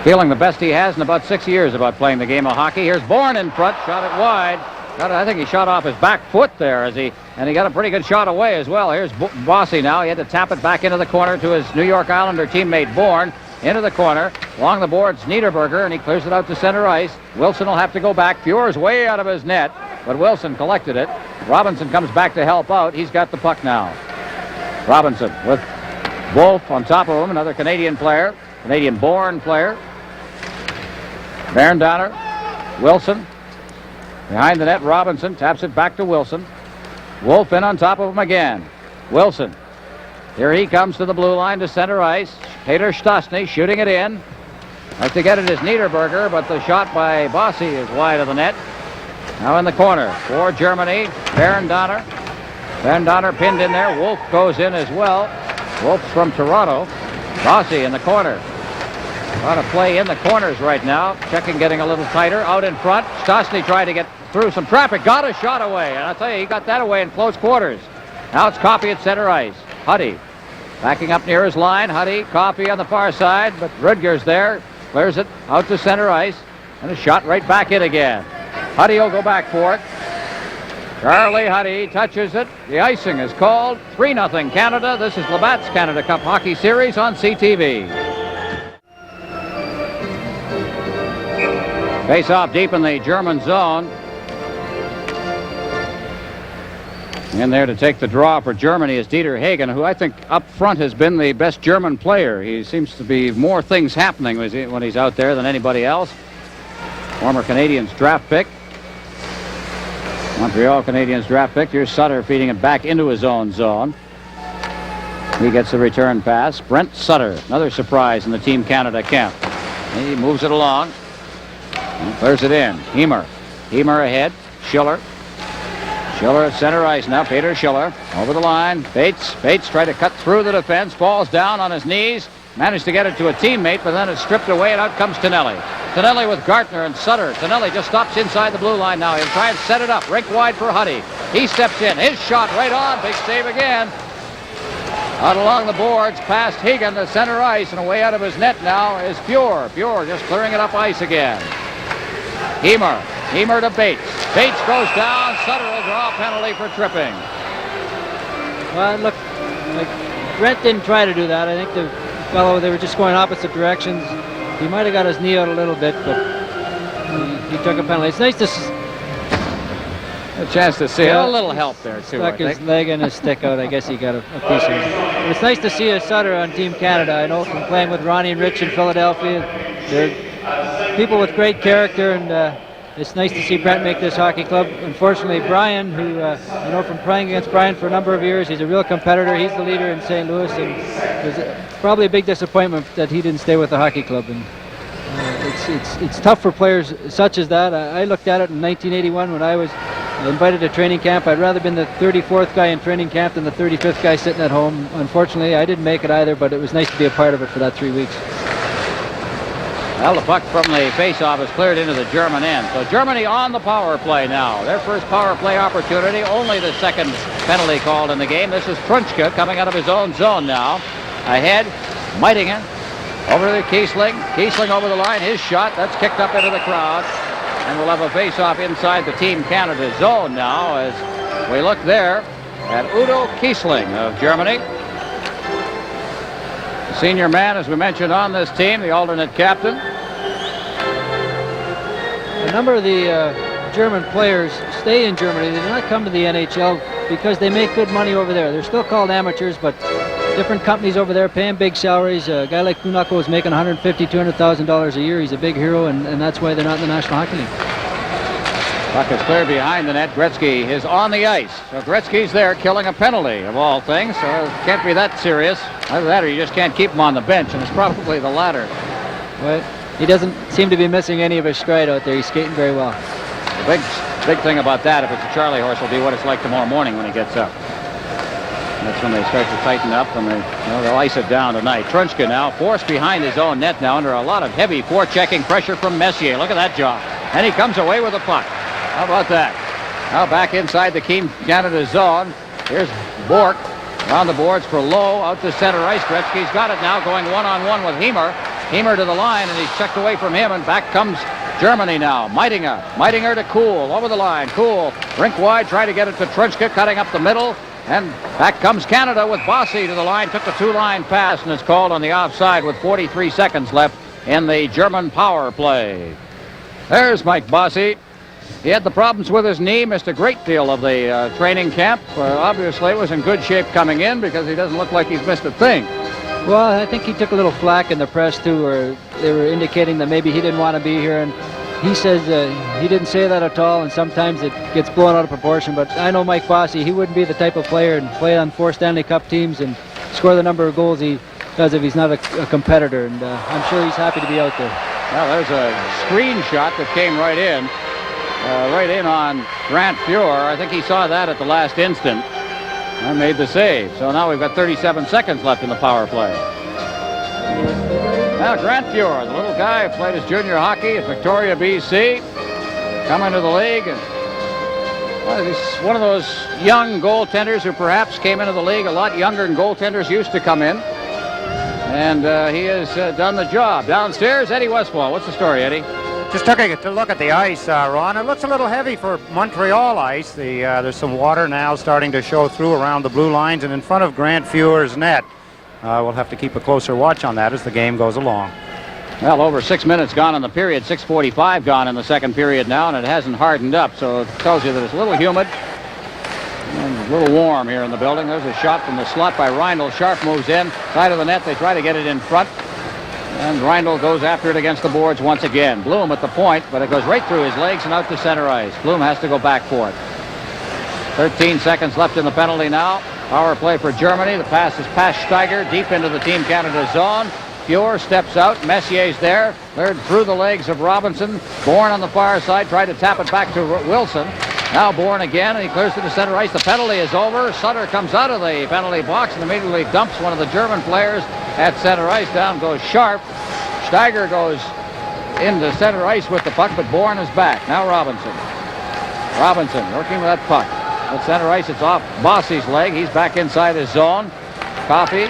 feeling the best he has in about 6 years about playing the game of hockey. Here's Bourne in front. Shot it wide. I think he shot off his back foot there and he got a pretty good shot away as well. Here's Bossy now. He had to tap it back into the corner to his New York Islander teammate Bourne. into the corner. Along the boards, Niederberger, and he clears it out to center ice. Wilson will have to go back. Fuhr's way out of his net, but Wilson collected it. Robinson comes back to help out. He's got the puck now. Robinson with Wolf on top of him, another Canadian player, Canadian-born player. Berndonner, Wilson. Behind the net, Robinson taps it back to Wilson. Wolf in on top of him again. Wilson. Here he comes to the blue line to center ice. Peter Stastny shooting it in. Like to get it is Niederberger, but the shot by Bossy is wide of the net. Now in the corner for Germany, Berndonner. Berndonner pinned in there. Wolf goes in as well. Wolf's from Toronto. Bossy in the corner. A lot of play in the corners right now. Checking getting a little tighter. Out in front. Stastny tried to get through some traffic. Got a shot away. And I'll tell you, he got that away in close quarters. Now it's Coffey at center ice. Huddy backing up near his line. Huddy, Coffey on the far side. But Rudger's there. Clears it out to center ice. And a shot right back in again. Huddy will go back for it. Charlie Huddy touches it. The icing is called. 3-0 Canada. This is Labatt's Canada Cup Hockey Series on CTV. Face off deep in the German zone. In there to take the draw for Germany is Dieter Hagen, who I think up front has been the best German player. He seems to be more things happening when he's out there than anybody else. Former Canadiens draft pick. Montreal Canadiens draft pick. Here's Sutter feeding it back into his own zone. He gets the return pass. Brent Sutter, another surprise in the Team Canada camp. He moves it along. And clears it in. Heimer ahead. Schiller at center ice now. Peter Schiller over the line. Bates tried to cut through the defense. Falls down on his knees. Managed to get it to a teammate, but then it's stripped away, and out comes Tonelli. Tonelli with Gartner and Sutter. Tonelli just stops inside the blue line now. He'll try and set it up. Rink wide for Huddy. He steps in. His shot right on. Big save again. Out along the boards, past Hagen to center ice, and away out of his net now is Fuhr. Fuhr just clearing it up ice again. Heimer to Bates. Bates goes down. Sutter will draw a penalty for tripping. Well, look, Brent didn't try to do that. I think the fellow, they were just going opposite directions. He might have got his knee out a little bit, but he took a penalty. It's nice to a chance to see a little help there, too. Stuck his leg and his stick out. I guess he got a piece of it. It's nice to see a Sutter on Team Canada. I know from playing with Ronnie and Rich in Philadelphia. They're people with great character, and it's nice to see Brent make this hockey club. Unfortunately, Brian, who I know from playing against Brian for a number of years, he's a real competitor. He's the leader in St. Louis, and it was probably a big disappointment that he didn't stay with the hockey club. And it's tough for players such as that. I looked at it in 1981 when I was invited to training camp. I'd rather been the 34th guy in training camp than the 35th guy sitting at home. Unfortunately, I didn't make it either, but it was nice to be a part of it for that 3 weeks. Well, the puck from the face-off is cleared into the German end. So Germany on the power play now. Their first power play opportunity, only the second penalty called in the game. This is Trunchka coming out of his own zone now. Ahead, Meitinger over to Kiesling. Kiesling over the line. His shot, that's kicked up into the crowd. And we'll have a face-off inside the Team Canada zone now as we look there at Udo Kiesling of Germany. The senior man, as we mentioned, on this team, the alternate captain. A number of the German players stay in Germany. They do not come to the NHL because they make good money over there. They're still called amateurs, but different companies over there paying big salaries. A guy like Kunako is making $150,000, $200,000 a year. He's a big hero, and that's why they're not in the National Hockey League. Puck is clear behind the net. Gretzky is on the ice. So Gretzky's there killing a penalty, of all things. So it can't be that serious. Either that or you just can't keep him on the bench, and it's probably the latter. Well, he doesn't seem to be missing any of his stride out there. He's skating very well. The big thing about that, if it's a Charlie horse, will be what it's like tomorrow morning when he gets up. That's when they start to tighten up, and they'll ice it down tonight. Trunchka now forced behind his own net now under a lot of heavy forechecking pressure from Messier. Look at that job. And he comes away with a puck. How about that? Now back inside the Team Canada zone. Here's Bork around the boards for Lowe out to center ice. Gretzky's got it now, going one-on-one with Heimer. Heimer to the line, and he's checked away from him, and back comes Germany now. Meitinger to Kuhl over the line. Kuhl rink wide, try to get it to Trunchka, cutting up the middle. And back comes Canada with Bossy to the line. Took the two-line pass and is called on the offside with 43 seconds left in the German power play. There's Mike Bossy. He had the problems with his knee, missed a great deal of the training camp. Obviously was in good shape coming in because he doesn't look like he's missed a thing. Well, I think he took a little flack in the press, too, where they were indicating that maybe he didn't want to be here. And he says he didn't say that at all, and sometimes it gets blown out of proportion. But I know Mike Bossy, he wouldn't be the type of player and play on 4 Stanley Cup teams and score the number of goals he does if he's not a competitor. And I'm sure he's happy to be out there. Well, there's a screenshot that came right in on Grant Fuhr. I think he saw that at the last instant and made the save. So now we've got 37 seconds left in the power play. Now Grant Fuhr, the little guy who played his junior hockey at Victoria, BC, coming to the league. And, well, he's one of those young goaltenders who perhaps came into the league a lot younger than goaltenders used to come in. And he has done the job. Downstairs, Eddie Westfall. What's the story, Eddie? Just taking a look at the ice, Ron. It looks a little heavy for Montreal ice. There's some water now starting to show through around the blue lines and in front of Grant Fuhr's net. We'll have to keep a closer watch on that as the game goes along. Well, over 6 minutes gone in the period, 6:45 gone in the second period now, and it hasn't hardened up, so it tells you that it's a little humid and a little warm here in the building. There's a shot from the slot by Reindl. Sharp moves in, side of the net. They try to get it in front. And Reindl goes after it against the boards once again. Bloom at the point, but it goes right through his legs and out to center ice. Bloom has to go back for it. 13 seconds left in the penalty now. Power play for Germany. The pass is past Steiger, deep into the Team Canada zone. Fuhr steps out. Messier's there. Cleared through the legs of Robinson. Bourne on the far side. Tried to tap it back to Wilson. Now Bourne again, and he clears to the center ice. The penalty is over. Sutter comes out of the penalty box and immediately dumps one of the German players at center ice. Down goes Sharp. Steiger goes into center ice with the puck, but Bourne is back. Now Robinson. Robinson working with that puck. At center ice, it's off Bossy's leg. He's back inside his zone. Coffey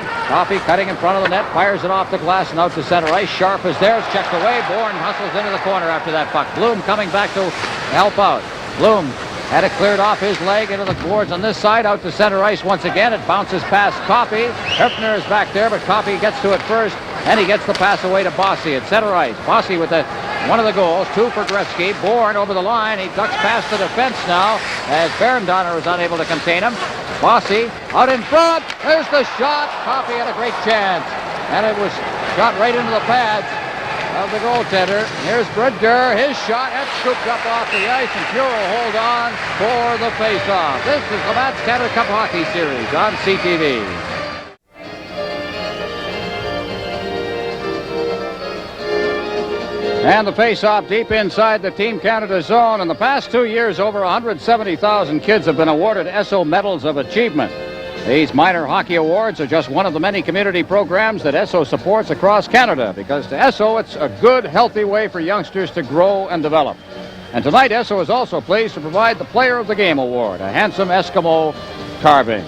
cutting in front of the net, fires it off the glass and out to center ice. Sharp is there, it's checked away. Bourne hustles into the corner after that puck. Bloom coming back to help out. Bloom had it cleared off his leg into the boards on this side, out to center ice once again. It bounces past Coffey. Hefner is back there, but Coffey gets to it first, and he gets the pass away to Bossy at center ice. Bossy with one of the goals, 2 for Gretzky. Bourne over the line. He ducks past the defense now as Berendonner is unable to contain him. Bossy out in front. There's the shot. Coffey had a great chance, and it was shot right into the pads of the goaltender. Here's Bridger, his shot, that's scooped up off the ice, and Fuhr will hold on for the face-off. This is the Mats Canada Cup Hockey Series on CTV. And the face-off deep inside the Team Canada zone. In the past 2 years, over 170,000 kids have been awarded Esso Medals of Achievement. These minor hockey awards are just one of the many community programs that Esso supports across Canada, because to Esso, it's a good, healthy way for youngsters to grow and develop. And tonight, Esso is also pleased to provide the Player of the Game Award, a handsome Eskimo carving.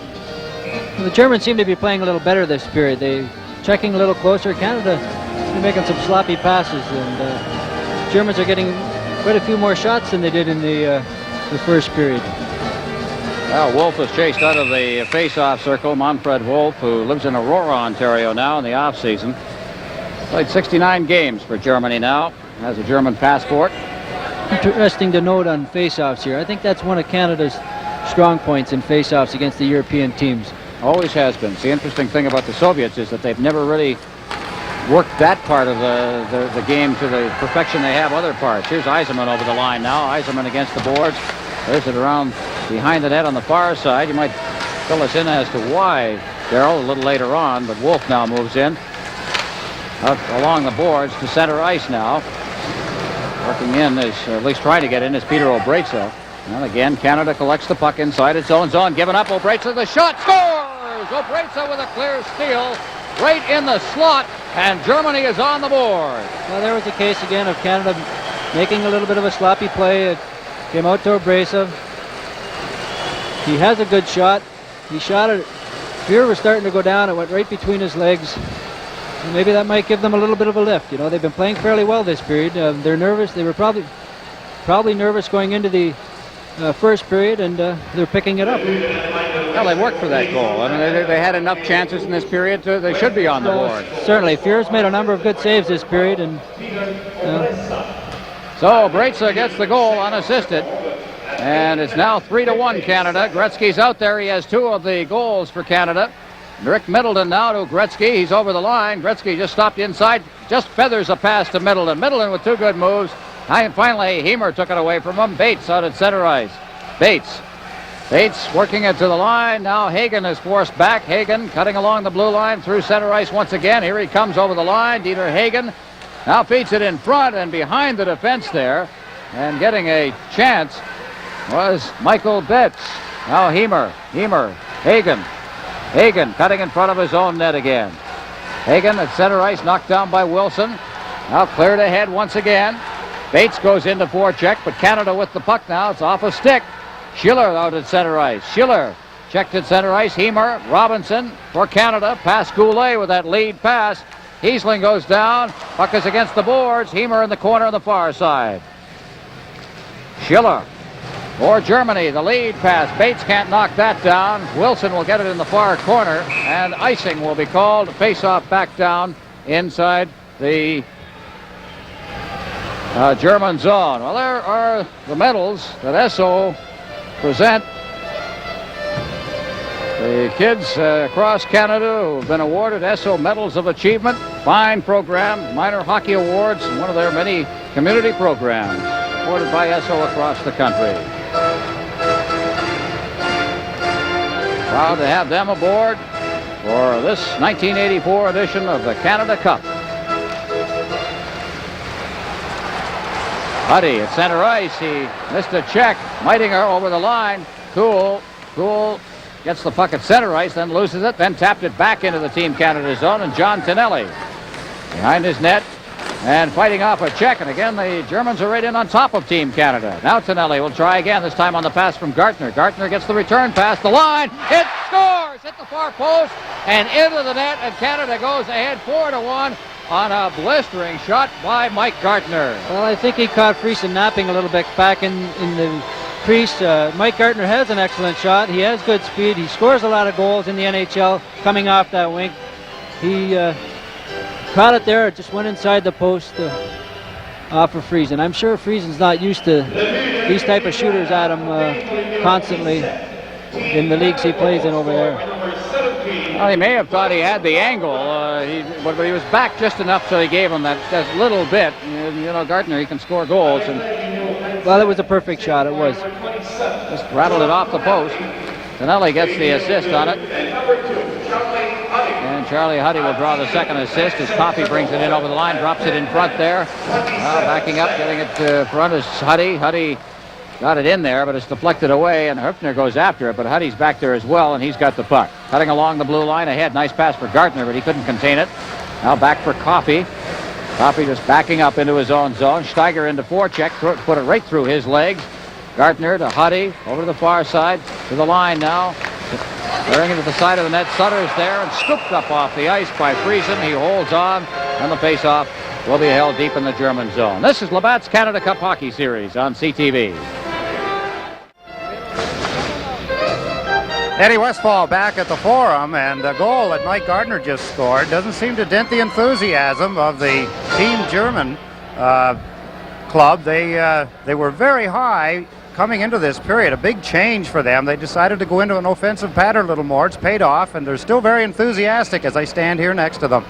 Well, the Germans seem to be playing a little better this period. They're checking a little closer. Canada is making some sloppy passes, and Germans are getting quite a few more shots than they did in the first period. Well, Wolf was chased out of the face-off circle. Manfred Wolf, who lives in Aurora, Ontario now in the off-season. Played 69 games for Germany now. Has a German passport. Interesting to note on face-offs here. I think that's one of Canada's strong points in face-offs against the European teams. Always has been. The interesting thing about the Soviets is that they've never really worked that part of the game to the perfection they have other parts. Here's Yzerman over the line now. Yzerman against the boards. There's it around behind the net on the far side. You might fill us in as to why, Darrell, a little later on, but Wolf now moves in up along the boards to center ice now. Working in, is, or at least trying to get in, is Peter Obrejza. And again, Canada collects the puck inside its own zone. Given up, Obrejza, the shot, scores! Obrejza with a clear steal right in the slot, and Germany is on the board. Well, there was a case again of Canada making a little bit of a sloppy play. It came out to Obrejza. He has a good shot. He shot it. Fuhr was starting to go down. It went right between his legs. And maybe that might give them a little bit of a lift. You know, they've been playing fairly well this period. They're nervous. They were probably nervous going into the first period, and they're picking it up. Well, they worked for that goal. I mean, they had enough chances in this period. They should be on the board. Certainly. Fuhr's made a number of good saves this period. And So Bretza gets the goal unassisted. And it's now 3-1 Canada. Gretzky's out there. He has 2 of the goals for Canada. Rick Middleton now to Gretzky. He's over the line. Gretzky just stopped inside. Just feathers a pass to Middleton. Middleton with 2 good moves. And finally, Hemer took it away from him. Bates out at center ice. Bates working it to the line. Now Hagen is forced back. Hagen cutting along the blue line through center ice once again. Here he comes over the line. Dieter Hagen now feeds it in front and behind the defense there. And getting a chance was Michael Betts. Now Hemer, Hagen cutting in front of his own net again. Hagen at center ice, knocked down by Wilson. Now cleared ahead once again. Bates goes into forecheck, but Canada with the puck now. It's off a stick. Schiller out at center ice. Schiller checked at center ice. Hemer, Robinson for Canada. Past Goulet with that lead pass. Hiesling goes down. Puck is against the boards. Hemer in the corner on the far side. Schiller for Germany, the lead pass. Bates can't knock that down. Wilson will get it in the far corner, and icing will be called. Face-off back down inside the German zone. Well, there are the medals that Esso present. The kids across Canada who have been awarded Esso Medals of Achievement. Fine program, minor hockey awards, and one of their many community programs awarded by Esso across the country. Proud to have them aboard for this 1984 edition of the Canada Cup. Huddy at center ice. He missed a check. Meitinger over the line. Cool gets the puck at center ice, then loses it, then tapped it back into the Team Canada zone, and John Tonelli behind his net and fighting off a check. And again, the Germans are right in on top of Team Canada. Now Tonelli will try again, this time on the pass from Gartner. Gartner gets the return pass, the line. It scores! Hit the far post and into the net, and Canada goes ahead 4-1 on a blistering shot by Mike Gartner. Well, I think he caught Friesen napping a little bit back in the crease. Mike Gartner has an excellent shot. He has good speed. He scores a lot of goals in the NHL coming off that wing. He caught it there. It just went inside the post off of Friesen. I'm sure Friesen's not used to these type of shooters at him constantly in the leagues he plays in over there. Well, he may have thought he had the angle, but he was back just enough so he gave him that little bit. You know, Gartner, he can score goals. Well, it was a perfect shot. It was. Just rattled it off the post. Tonelli gets the assist on it. And Charlie Huddy will draw the second assist as Coffey brings it in over the line, drops it in front there. Backing up, getting it to front is Huddy. Huddy got it in there, but it's deflected away, and Höfner goes after it, but Huddy's back there as well, and he's got the puck. Cutting along the blue line ahead. Nice pass for Gartner, but he couldn't contain it. Now back for Coffey. Coffey just backing up into his own zone. Steiger into forecheck, put it right through his legs. Gartner to Huddy, over to the far side, to the line now. Bearing into the side of the net. Sutter's there and scooped up off the ice by Friesen. He holds on, and the face-off will be held deep in the German zone. This is Labatt's Canada Cup Hockey Series on CTV. Eddie Westfall back at the Forum, and the goal that Mike Gardner just scored doesn't seem to dent the enthusiasm of the Team German club. They were very high coming into this period, a big change for them. They decided to go into an offensive pattern a little more. It's paid off, and they're still very enthusiastic as I stand here next to them.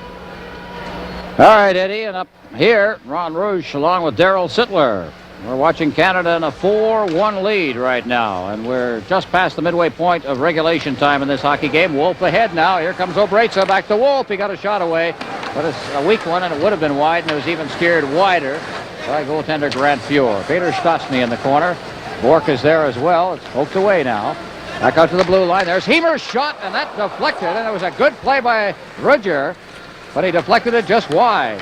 All right, Eddie, and up here, Ron Rouge along with Darryl Sittler. We're watching Canada in a 4-1 lead right now, and we're just past the midway point of regulation time in this hockey game. Wolf ahead now. Here comes Obreitza back to Wolf. He got a shot away, but it's a weak one, and it would have been wide, and it was even steered wider by goaltender Grant Fuhr. Peter Stastny in the corner. Bork is there as well. It's poked away now. Back out to the blue line. There's Hemer's shot, and that deflected, and it was a good play by Rudger, but he deflected it just wide.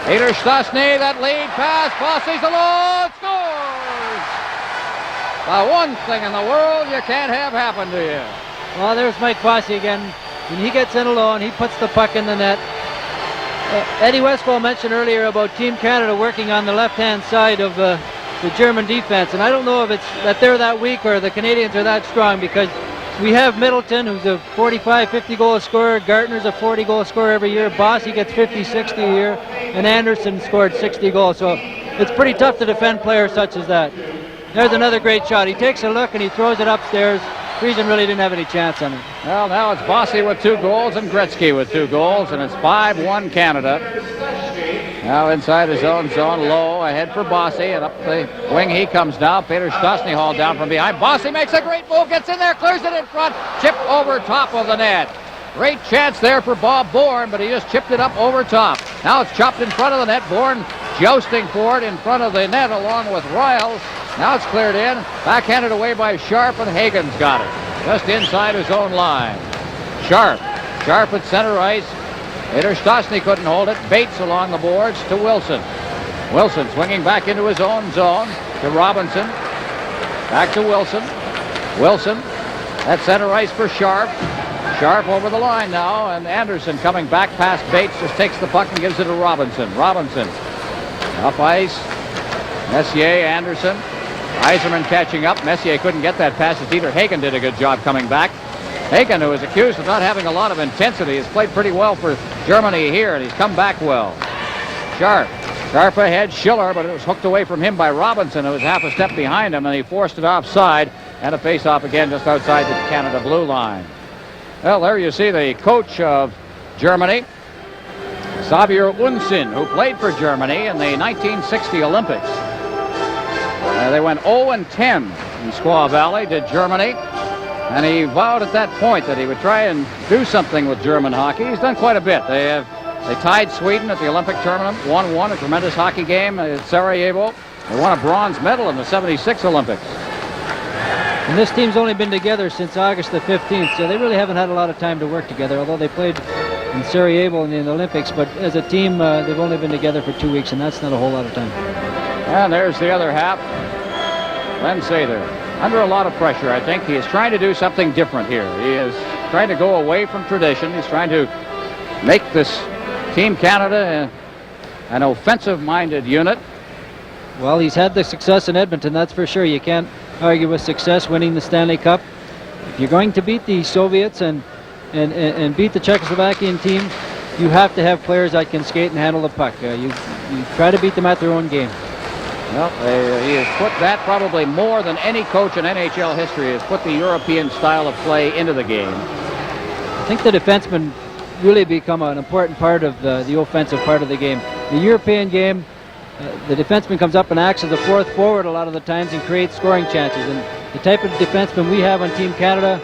Peter Stastny, that lead pass, Bossy's alone, scores! The one thing in the world you can't have happen to you. Well, there's Mike Bossy again. When he gets in alone, he puts the puck in the net. Eddie Westfall mentioned earlier about Team Canada working on the left-hand side of the German defense, and I don't know if it's that they're that weak or the Canadians are that strong, because we have Middleton, who's a 45, 50 goal scorer. Gartner's a 40 goal scorer every year. Bossy gets 50, 60 a year. And Anderson scored 60 goals. So it's pretty tough to defend players such as that. There's another great shot. He takes a look and he throws it upstairs. Friesen really didn't have any chance on it. Well, now it's Bossy with 2 goals and Gretzky with 2 goals, and it's 5-1 Canada. Now inside his own zone, low, ahead for Bossy, and up the wing he comes now. Peter Stastny hauled down from behind. Bossy makes a great move, gets in there, clears it in front, chip over top of the net. Great chance there for Bob Bourne, but he just chipped it up over top. Now it's chopped in front of the net. Bourne jousting for it in front of the net along with Riles. Now it's cleared in, backhanded away by Sharp, and Hagen's got it. Just inside his own line. Sharp at center ice. Peter Stastny couldn't hold it. Bates along the boards to Wilson. Wilson swinging back into his own zone to Robinson. Back to Wilson. Wilson at center ice for Sharp. Sharp over the line now, and Anderson coming back past Bates just takes the puck and gives it to Robinson. Robinson up ice. Messier, Anderson. Yzerman catching up. Messier couldn't get that pass. Dieter Hagen did a good job coming back. Hagen, who is accused of not having a lot of intensity, has played pretty well for Germany here, and he's come back well. Sharp ahead, Schiller, but it was hooked away from him by Robinson, who was half a step behind him, and he forced it offside, and a face-off again just outside the Canada blue line. Well, there you see the coach of Germany, Xavier Unsin, who played for Germany in the 1960 Olympics. They went 0-10 in Squaw Valley to Germany, and he vowed at that point that he would try and do something with German hockey. He's done quite a bit. They tied Sweden at the Olympic tournament, 1-1, a tremendous hockey game at Sarajevo. They won a bronze medal in the '76 Olympics. And this team's only been together since August the 15th, so they really haven't had a lot of time to work together, although they played in Sarajevo in the Olympics. But as a team, they've only been together for 2 weeks, and that's not a whole lot of time. And there's the other half. Len Sather, under a lot of pressure, I think. He is trying to do something different here. He is trying to go away from tradition. He's trying to make this Team Canada an offensive-minded unit. Well, he's had the success in Edmonton, that's for sure. You can't argue with success winning the Stanley Cup. If you're going to beat the Soviets and beat the Czechoslovakian team, you have to have players that can skate and handle the puck. You try to beat them at their own game. Well, he has put that probably more than any coach in NHL history has put the European style of play into the game. I think the defensemen really become an important part of the offensive part of the game. The European game, the defenseman comes up and acts as a fourth forward a lot of the times and creates scoring chances. And the type of defenseman we have on Team Canada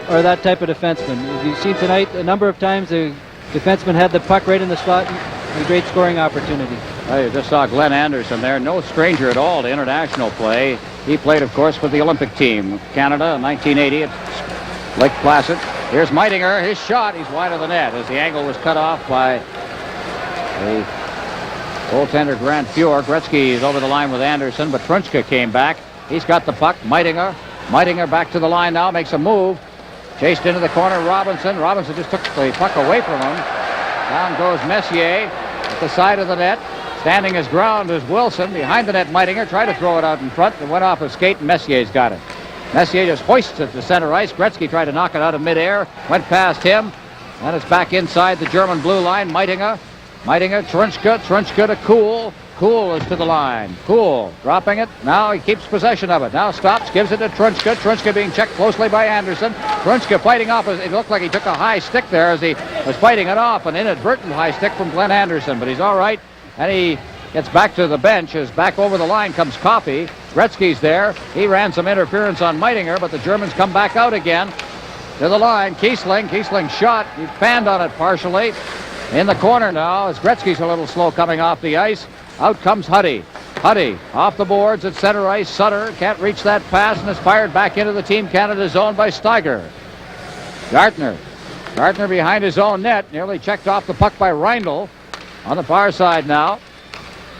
are that type of defenseman. As you've seen tonight, a number of times the defenseman had the puck right in the slot and a great scoring opportunity. Well, you just saw Glenn Anderson there, no stranger at all to international play. He played, of course, with the Olympic team of Canada in 1980 at Lake Placid. Here's Meitinger, his shot, he's wide of the net as the angle was cut off by the goaltender Grant Fuhr. Gretzky is over the line with Anderson, but Trunchka came back. He's got the puck. Meitinger back to the line now, makes a move. Chased into the corner, Robinson. Robinson just took the puck away from him. Down goes Messier at the side of the net. Standing his ground is Wilson. Behind the net, Meitinger tried to throw it out in front. It went off his skate, and Messier's got it. Messier just hoists it to center ice. Gretzky tried to knock it out of midair. Went past him. And it's back inside the German blue line. Meitinger, Trunchka to Kuhl. Kuhl is to the line. Kuhl dropping it. Now he keeps possession of it. Now stops, gives it to Trunchka. Trunchka being checked closely by Anderson. Trunchka fighting off. It looked like he took a high stick there as he was fighting it off. An inadvertent high stick from Glenn Anderson, but he's all right. And he gets back to the bench as back over the line comes Coffey. Gretzky's there. He ran some interference on Meitinger, but the Germans come back out again to the line. Kiesling shot. He fanned on it partially. In the corner now as Gretzky's a little slow coming off the ice. Out comes Huddy. Huddy off the boards at center ice. Sutter can't reach that pass and is fired back into the Team Canada zone by Steiger. Gartner behind his own net. Nearly checked off the puck by Reindl. On the far side now.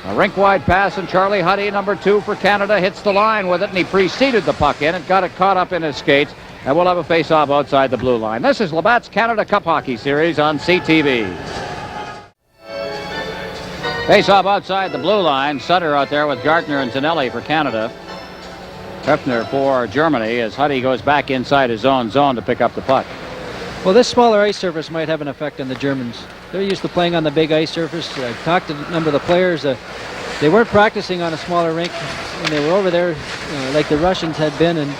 A rink-wide pass, and Charlie Huddy, number 2 for Canada, hits the line with it, and he preceded the puck in and got it caught up in his skates, and we'll have a face-off outside the blue line. This is Labatt's Canada Cup Hockey Series on CTV. Face-off outside the blue line. Sutter out there with Gartner and Tonelli for Canada. Hefner for Germany as Huddy goes back inside his own zone to pick up the puck. Well, this smaller ice surface might have an effect on the Germans. They're used to playing on the big ice surface. I've talked to a number of the players. They weren't practicing on a smaller rink, and they were over there like the Russians had been, and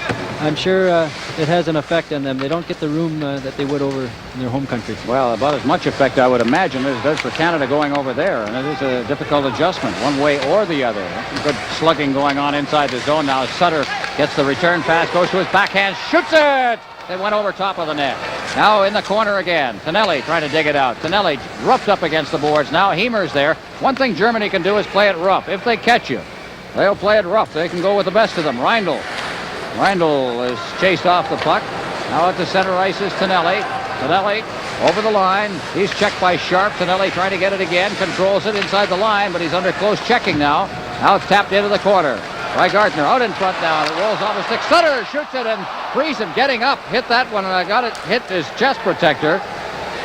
I'm sure it has an effect on them. They don't get the room that they would over in their home country. Well, about as much effect, I would imagine, as it does for Canada going over there, and it is a difficult adjustment, one way or the other. Good slugging going on inside the zone now. Sutter gets the return pass, goes to his backhand, shoots it! It went over top of the net. Now in the corner again. Tonelli trying to dig it out. Tonelli roughed up against the boards. Now Hemer's there. One thing Germany can do is play it rough. If they catch you, they'll play it rough. They can go with the best of them. Reindl is chased off the puck. Now at the center ice is Tonelli. Tonelli over the line. He's checked by Sharp. Tonelli trying to get it again. Controls it inside the line, but he's under close checking now. Now it's tapped into the corner. By Gardner, out in front now, and it rolls off the stick. Sutter shoots it, and Friesen getting up, hit that one, and got it, hit his chest protector.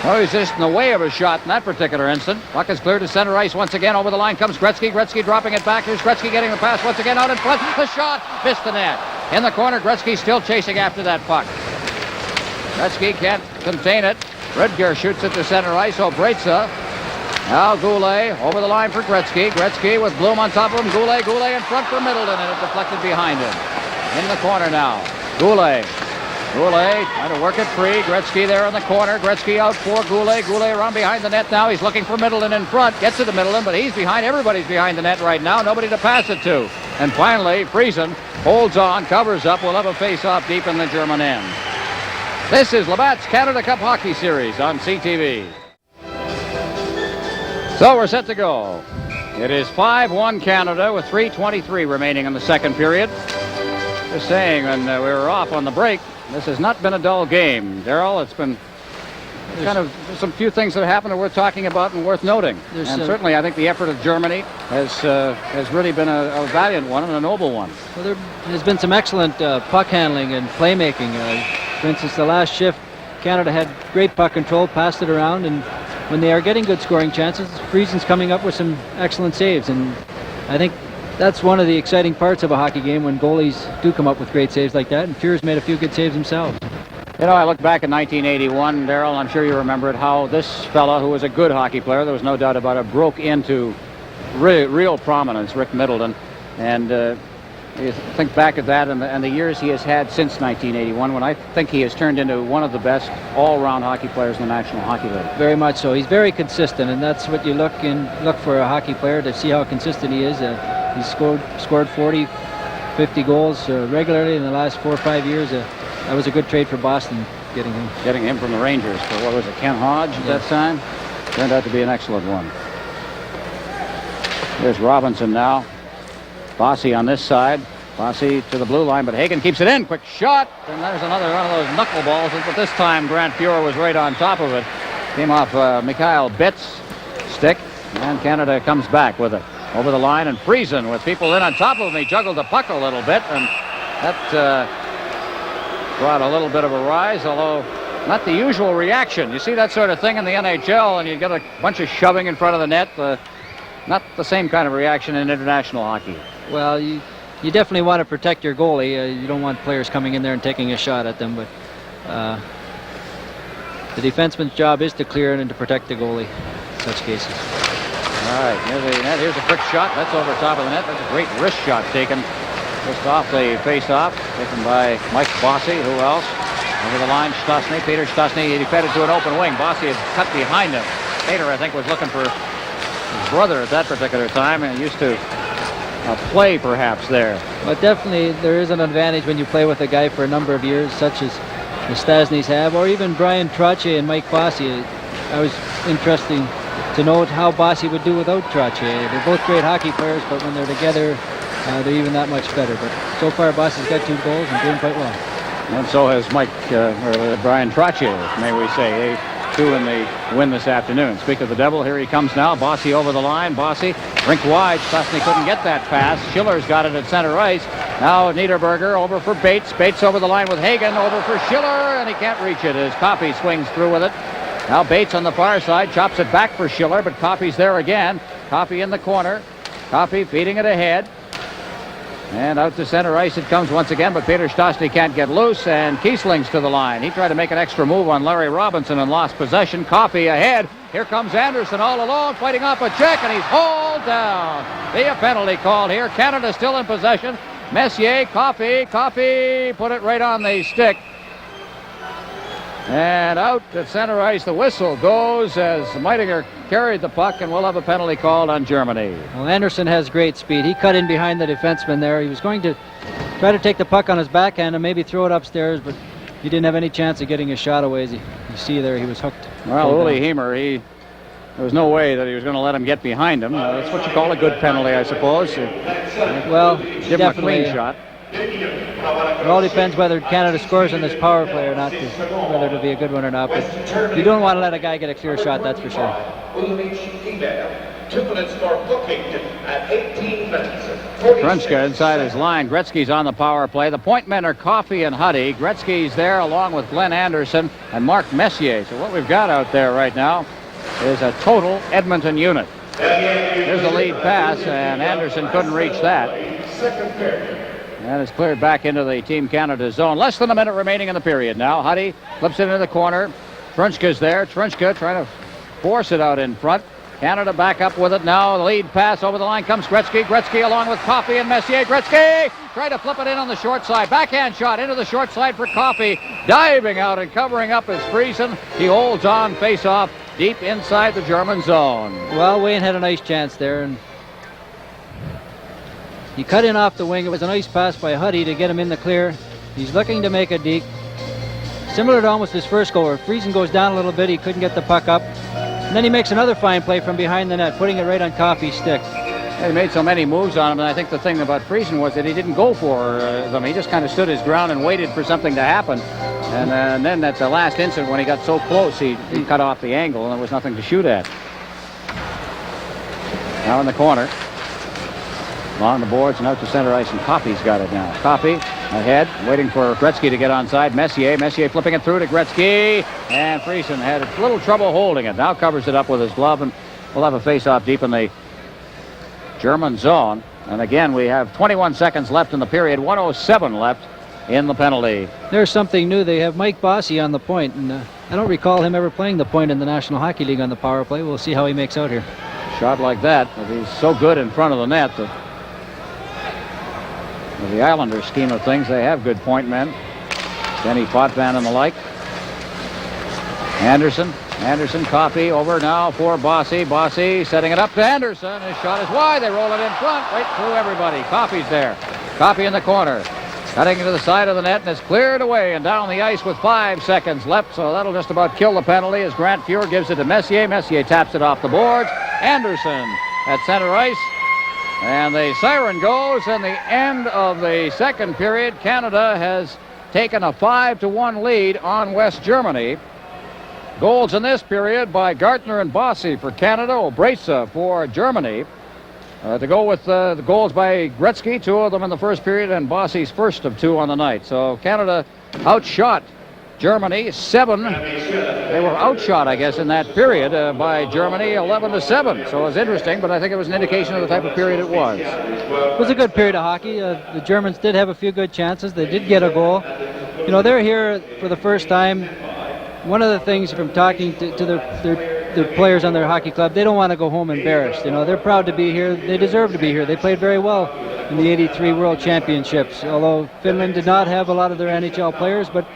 Oh, he's just in the way of a shot in that particular instant. Puck is cleared to center ice once again. Over the line comes Gretzky. Gretzky dropping it back. Here's Gretzky getting the pass once again out in front. The shot missed the net. In the corner, Gretzky still chasing after that puck. Gretzky can't contain it. Redger shoots it to center ice. Obreitza. Now Goulet over the line for Gretzky. Gretzky with Bloom on top of him. Goulet in front for Middleton, and it deflected behind him. In the corner now. Goulet trying to work it free. Gretzky there in the corner. Gretzky out for Goulet. Goulet around behind the net now. He's looking for Middleton in front. Gets it to Middleton, but he's behind. Everybody's behind the net right now. Nobody to pass it to. And finally, Friesen holds on, covers up. We'll have a face-off deep in the German end. This is Labatt's Canada Cup Hockey Series on CTV. So we're set to go. It is 5-1 Canada with 3:23 remaining in the second period. Just saying, when we were off on the break, this has not been a dull game. Darryl, it's been kind of some few things that happened that worth talking about and worth noting. And certainly I think the effort of Germany has really been a valiant one and a noble one. Well, there has been some excellent puck handling and playmaking. For instance, the last shift, Canada had great puck control, passed it around, and when they are getting good scoring chances, Friesen's coming up with some excellent saves, and I think that's one of the exciting parts of a hockey game, when goalies do come up with great saves like that, and Fuhr's made a few good saves himself. You know, I look back in 1981, Darryl, I'm sure you remember it, how this fella, who was a good hockey player, there was no doubt about it, broke into real prominence, Rick Middleton, and you think back at that and the years he has had since 1981, when I think he has turned into one of the best all-round hockey players in the National Hockey League. Very much so. He's very consistent, and that's what you look for a hockey player, to see how consistent he is. He's scored 40, 50 goals regularly in the last 4 or 5 years. That was a good trade for Boston, getting him from the Rangers for, what was it, Ken Hodge at that time? Turned out to be an excellent one. There's Robinson now. Bossy on this side. Bossy to the blue line, but Hagen keeps it in. Quick shot. And there's another one of those knuckleballs, but this time Grant Fuhr was right on top of it. Came off Mikhail Bitt's stick, and Canada comes back with it. Over the line, and Friesen with people in on top of him. He juggled the puck a little bit, and that brought a little bit of a rise, although not the usual reaction. You see that sort of thing in the NHL, and you get a bunch of shoving in front of the net. Not the same kind of reaction in international hockey. Well, you definitely want to protect your goalie. You don't want players coming in there and taking a shot at them, but the defenseman's job is to clear it and to protect the goalie in such cases. All right, here's the net. Here's a quick shot. That's over top of the net. That's a great wrist shot taken just off the face-off, taken by Mike Bossy. Who else? Over the line, Stosny, Peter Stosny. He defended to an open wing. Bossy had cut behind him. Peter, I think, was looking for his brother at that particular time, and used to play perhaps there. But definitely there is an advantage when you play with a guy for a number of years, such as the Stasnys have, or even Brian Trottier and Mike Bossy. I was interesting to note how Bossy would do without Trottier. They're both great hockey players, but when they're together, they're even that much better. But so far, Bossy's got 2 goals and doing quite well. And so has Brian Trottier, may we say. 2 in the win this afternoon. Speak of the devil, here he comes now. Bossy over the line. Bossy, rink wide. Stosny couldn't get that pass. Schiller's got it at center ice. Now Niederberger over for Bates. Bates over the line with Hagen. Over for Schiller, and he can't reach it as Coffey swings through with it. Now Bates on the far side. Chops it back for Schiller, but Coffey's there again. Coffey in the corner. Coffey feeding it ahead. And out to center ice it comes once again, but Peter Stastny can't get loose, and Kiesling's to the line. He tried to make an extra move on Larry Robinson and lost possession. Coffey ahead. Here comes Anderson all alone, fighting off a check, and he's hauled down. Be a penalty called here. Canada still in possession. Messier, Coffey put it right on the stick. And out at center ice, the whistle goes as Meitinger carried the puck, and we'll have a penalty called on Germany. Well, Anderson has great speed. He cut in behind the defenseman there. He was going to try to take the puck on his backhand and maybe throw it upstairs, but he didn't have any chance of getting a shot away. As you see there, he was hooked. Well, Uli Heimer, there was no way that he was going to let him get behind him. That's what you call a good penalty, I suppose. Well, give him a clean shot. It all depends whether Canada scores on this power play or not, whether it'll be a good one or not. But you don't want to let a guy get a clear shot, that's for sure. 2 minutes for booking at 18 minutes. Trunchka inside his line. Gretzky's on the power play. The point men are Coffey and Huddy. Gretzky's there along with Glenn Anderson and Mark Messier. So what we've got out there right now is a total Edmonton unit. Here's the lead pass, and Anderson couldn't reach that. And it's cleared back into the Team Canada zone. Less than a minute remaining in the period now. Huddy flips it into the corner. Trunchka's there. Trunchka trying to force it out in front. Canada back up with it now. The lead pass over the line comes Gretzky. Gretzky along with Coffey and Messier. Gretzky trying to flip it in on the short side. Backhand shot into the short side for Coffey. Diving out and covering up is Friesen. He holds on face-off deep inside the German zone. Well, Wayne had a nice chance there, and he cut in off the wing. It was a nice pass by Huddy to get him in the clear. He's looking to make a deke. Similar to almost his first goal, where Friesen goes down a little bit. He couldn't get the puck up. And then he makes another fine play from behind the net, putting it right on Coffey's stick. He made so many moves on him, and I think the thing about Friesen was that he didn't go for them. He just kind of stood his ground and waited for something to happen. And then at the last instant, when he got so close, he cut off the angle, and there was nothing to shoot at. Now in the corner. Along the boards and out to center ice, and Coffey's got it now. Coffey ahead, waiting for Gretzky to get onside. Messier flipping it through to Gretzky, and Friesen had a little trouble holding it. Now covers it up with his glove, and we'll have a face-off deep in the German zone. And again, we have 21 seconds left in the period, 1:07 left in the penalty. There's something new. They have Mike Bossy on the point, and I don't recall him ever playing the point in the National Hockey League on the power play. We'll see how he makes out here. Shot like that, but he's so good in front of the net that in the Islanders' scheme of things, they have good point men. Denny Potvin and the like. Anderson, Coffey over now for Bossy. Bossy setting it up to Anderson. His shot is wide. They roll it in front, right through everybody. Coffey's there. Coffey in the corner. Cutting to the side of the net, and it's cleared away and down the ice with 5 seconds left. So that'll just about kill the penalty as Grant Fuhr gives it to Messier. Messier taps it off the boards. Anderson at center ice. And the siren goes, and the end of the second period. Canada has taken a 5-1 lead on West Germany. Goals in this period by Gartner and Bossy for Canada, Obresa for Germany. To go with the goals by Gretzky, 2 of them in the first period, and Bossy's first of 2 on the night. So Canada outshot Germany 7. They were outshot, I guess, in that period by Germany 11-7. So it was interesting, but I think it was an indication of the type of period it was. It was a good period of hockey. The Germans did have a few good chances. They did get a goal. You know, they're here for the first time. One of the things from talking to the players on their hockey club, they don't want to go home embarrassed. You know, they're proud to be here. They deserve to be here. They played very well in the '83 World Championships, although Finland did not have a lot of their NHL players, but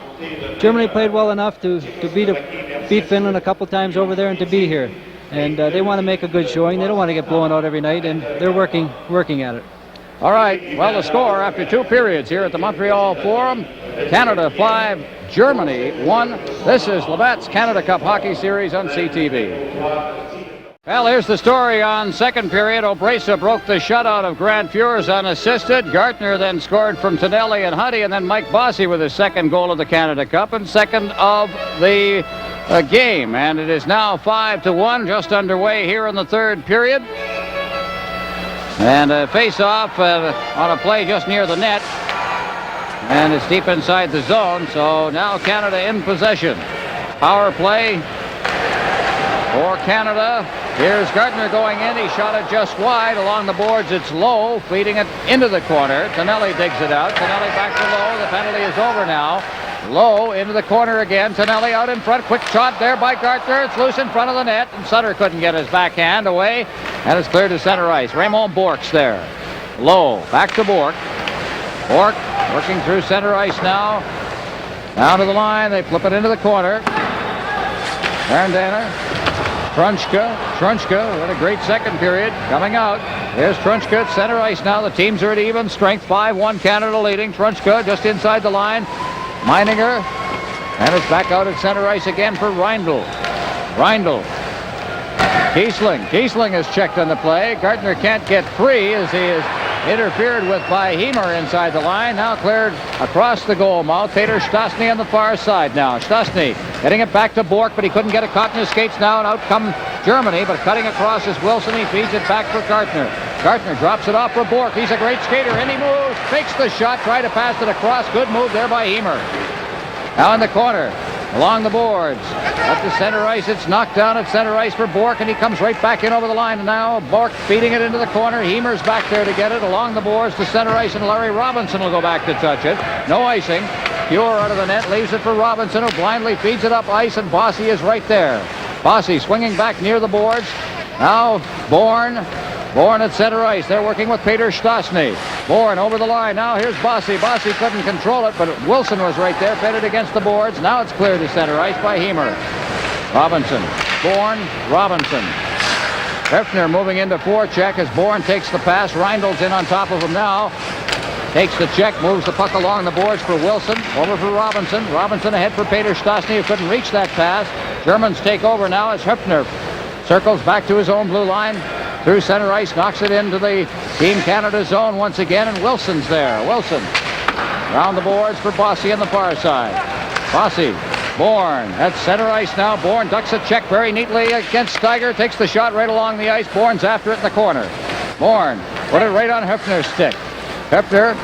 Germany played well enough to beat Finland a couple times over there and to be here. And they want to make a good showing. They don't want to get blown out every night, and they're working at it. All right, well, the score after 2 periods here at the Montreal Forum, Canada 5, Germany 1. This is Labatt's Canada Cup Hockey Series on CTV. Well, here's the story on second period. Obresa broke the shutout of Grant Fuhr's unassisted. Gartner then scored from Tonelli and Huddy, and then Mike Bossy with his second goal of the Canada Cup and second of the game. And it is now 5-1, just underway here in the third period. And a face-off on a play just near the net. And it's deep inside the zone, so now Canada in possession. Power play for Canada. Here's Gardner going in. He shot it just wide. Along the boards, it's Lowe, feeding it into the corner. Tonelli digs it out. Tonelli back to Lowe. The penalty is over now. Lowe into the corner again. Tonelli out in front. Quick shot there by Gardner. It's loose in front of the net. And Sutter couldn't get his backhand away. And it's cleared to center ice. Raymond Bourque's there. Lowe back to Bourque. Bourque working through center ice now. Down to the line. They flip it into the corner. Barandaner. Trunchka, what a great second period. Coming out. There's Trunchka at center ice now. The teams are at even strength. 5-1 Canada leading. Trunchka just inside the line. Meininger. And it's back out at center ice again for Reindl. Kiesling is checked on the play. Gardner can't get free as he is interfered with by Heimer inside the line. Now cleared across the goal mouth. Peter Stastny on the far side now. Stastny getting it back to Bourque, but he couldn't get it caught in his skates now, and out come Germany, but cutting across is Wilson. He feeds it back for Gardner. Gardner drops it off for Bourque. He's a great skater, and he moves, fakes the shot, try to pass it across. Good move there by Heimer. Now in the corner, along the boards. At the center ice, it's knocked down at center ice for Bourque, and he comes right back in over the line. And now Bourque feeding it into the corner. Heimer's back there to get it along the boards to center ice, and Larry Robinson will go back to touch it. No icing. Pure out of the net, leaves it for Robinson, who blindly feeds it up ice, and Bossy is right there. Bossy swinging back near the boards. Now Bourne at center ice. They're working with Peter Stastny. Bourne over the line. Now here's Bossy. Bossy couldn't control it, but Wilson was right there, fed it against the boards. Now it's cleared to center ice by Heimer. Robinson. Bourne. Robinson. Hefner moving into forecheck as Bourne takes the pass. Reindl's in on top of him now. Takes the check, moves the puck along the boards for Wilson. Over for Robinson. Robinson ahead for Peter Stastny, who couldn't reach that pass. Germans take over now as Hefner circles back to his own blue line. Through center ice, knocks it into the Team Canada zone once again, and Wilson's there. Wilson around the boards for Bossy on the far side. Bossy, Bourne at center ice now. Bourne ducks a check very neatly against Steiger. Takes the shot right along the ice. Bourne's after it in the corner. Bourne put it right on Hefner's stick. Hefner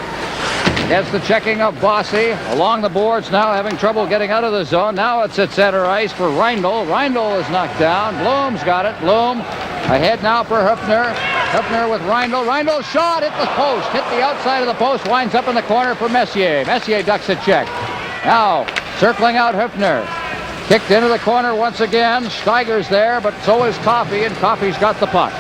gets the checking of Bossy along the boards now, having trouble getting out of the zone. Now it's at center ice for Reindl. Reindl is knocked down. Bloom's got it. Bloom ahead now for Hefner. Hefner with Reindl. Reindl shot, hit the post. Hit the outside of the post. Winds up in the corner for Messier. Messier ducks a check. Now circling out Hefner. Kicked into the corner once again. Steiger's there, but so is Coffey, and Coffey's got the puck.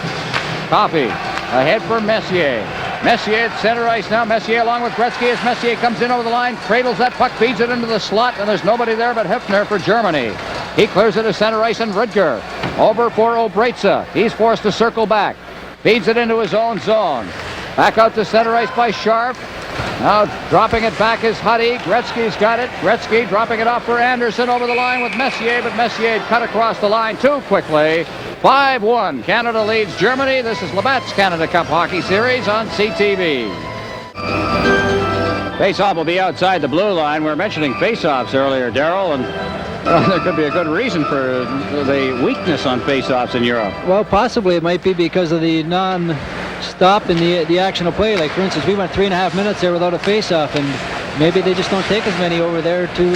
Coffey ahead for Messier. Messier at center ice now. Messier along with Gretzky as Messier comes in over the line, cradles that puck, feeds it into the slot, and there's nobody there but Hefner for Germany. He clears it to center ice, and Rüdiger over for Obreitza. He's forced to circle back. Feeds it into his own zone. Back out to center ice by Sharp. Now dropping it back is Huddy. Gretzky's got it. Gretzky dropping it off for Anderson over the line with Messier, but Messier cut across the line too quickly. 5-1. Canada leads Germany. This is Labatt's Canada Cup Hockey Series on CTV. Faceoff will be outside the blue line. We were mentioning faceoffs earlier, Darryl, and there could be a good reason for the weakness on faceoffs in Europe. Well, possibly it might be because of the non-stop in the action of play. Like, for instance, we went 3.5 minutes there without a faceoff, and maybe they just don't take as many over there to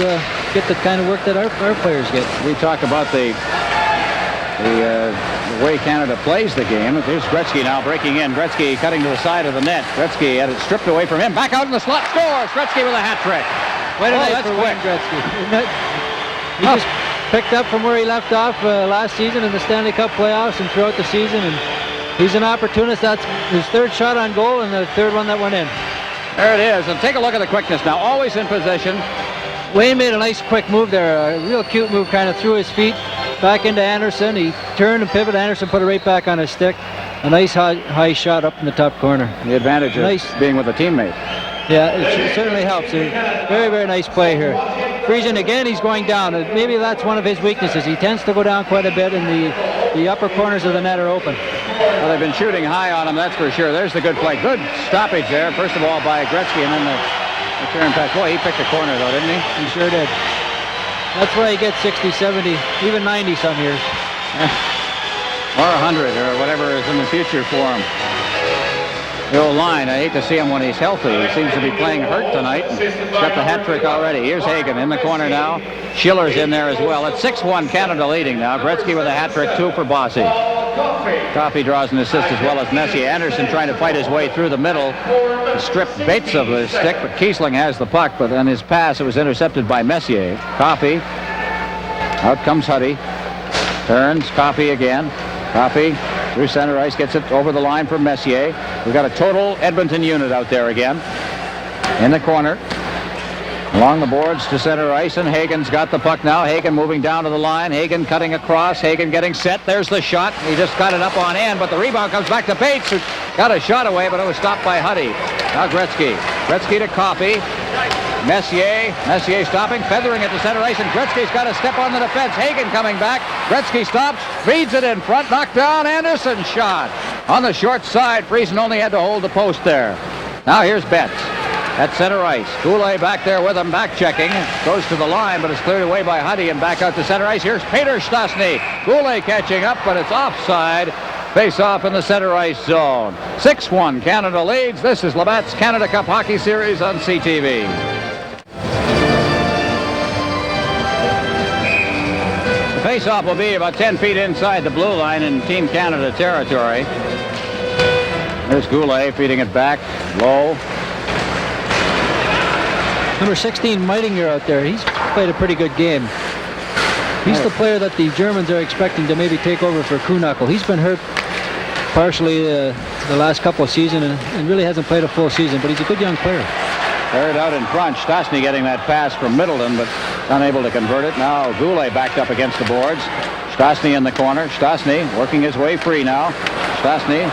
get the kind of work that our players get. We talk about the way Canada plays the game. There's Gretzky now breaking in. Gretzky cutting to the side of the net. Gretzky had it stripped away from him. Back out in the slot. Scores! Gretzky with a hat trick. What a night that's for quick. Wayne Gretzky. He just picked up from where he left off last season in the Stanley Cup playoffs and throughout the season. And he's an opportunist. That's his third shot on goal and the third one that went in. There it is. And take a look at the quickness now. Always in position. Wayne made a nice quick move there. A real cute move, kind of threw his feet back into Anderson. He turned and pivoted. Anderson put it right back on his stick. A nice high shot up in the top corner. The advantage of being with a teammate. Yeah, it certainly helps. A very, very nice play here. Friesen again, he's going down. Maybe that's one of his weaknesses. He tends to go down quite a bit, and the upper corners of the net are open. Well, they've been shooting high on him, that's for sure. There's the good play. Good stoppage there, first of all, by Gretzky, and then the turn pass. Boy, he picked a corner, though, didn't he? He sure did. That's why he gets 60, 70, even 90 some years. Or 100, or whatever is in the future for him. The old line, I hate to see him when he's healthy. He seems to be playing hurt tonight. He's got the hat trick already. Here's Hagen in the corner now. Schiller's in there as well. It's 6-1 Canada leading now. Gretzky with a hat trick, 2 for Bossy. Coffey draws an assist as well as Messier. Anderson trying to fight his way through the middle to strip Bates of the stick, but Kiesling has the puck, but on his pass it was intercepted by Messier. Coffey. Out comes Huddy. Turns. Coffey again. Coffey through center ice, gets it over the line for Messier. We've got a total Edmonton unit out there again. In the corner. Along the boards to center ice, and Hagen's got the puck now. Hagen moving down to the line. Hagen cutting across. Hagen getting set. There's the shot. He just got it up on end, but the rebound comes back to Bates, who got a shot away, but it was stopped by Huddy. Now Gretzky. Gretzky to Coffey. Messier stopping, feathering it to center ice, and Gretzky's got to step on the defense. Hagen coming back. Gretzky stops, feeds it in front, knocked down. Anderson shot on the short side. Friesen only had to hold the post there. Now here's Betts. At center ice. Goulet back there with him, back checking. Goes to the line, but it's cleared away by Huddy and back out to center ice. Here's Peter Stastny. Goulet catching up, but it's offside. Face off in the center ice zone. 6-1, Canada leads. This is Labatt's Canada Cup Hockey Series on CTV. The face-off will be about 10 feet inside the blue line in Team Canada territory. There's Goulet feeding it back, low. Number 16, Meitinger out there. He's played a pretty good game. He's the player that the Germans are expecting to maybe take over for Kuhnackel. He's been hurt partially the last couple of seasons and really hasn't played a full season, but he's a good young player. Carried out in front. Stastny getting that pass from Middleton, but unable to convert it. Now Goulet backed up against the boards. Stastny in the corner. Stastny working his way free now. Stastny.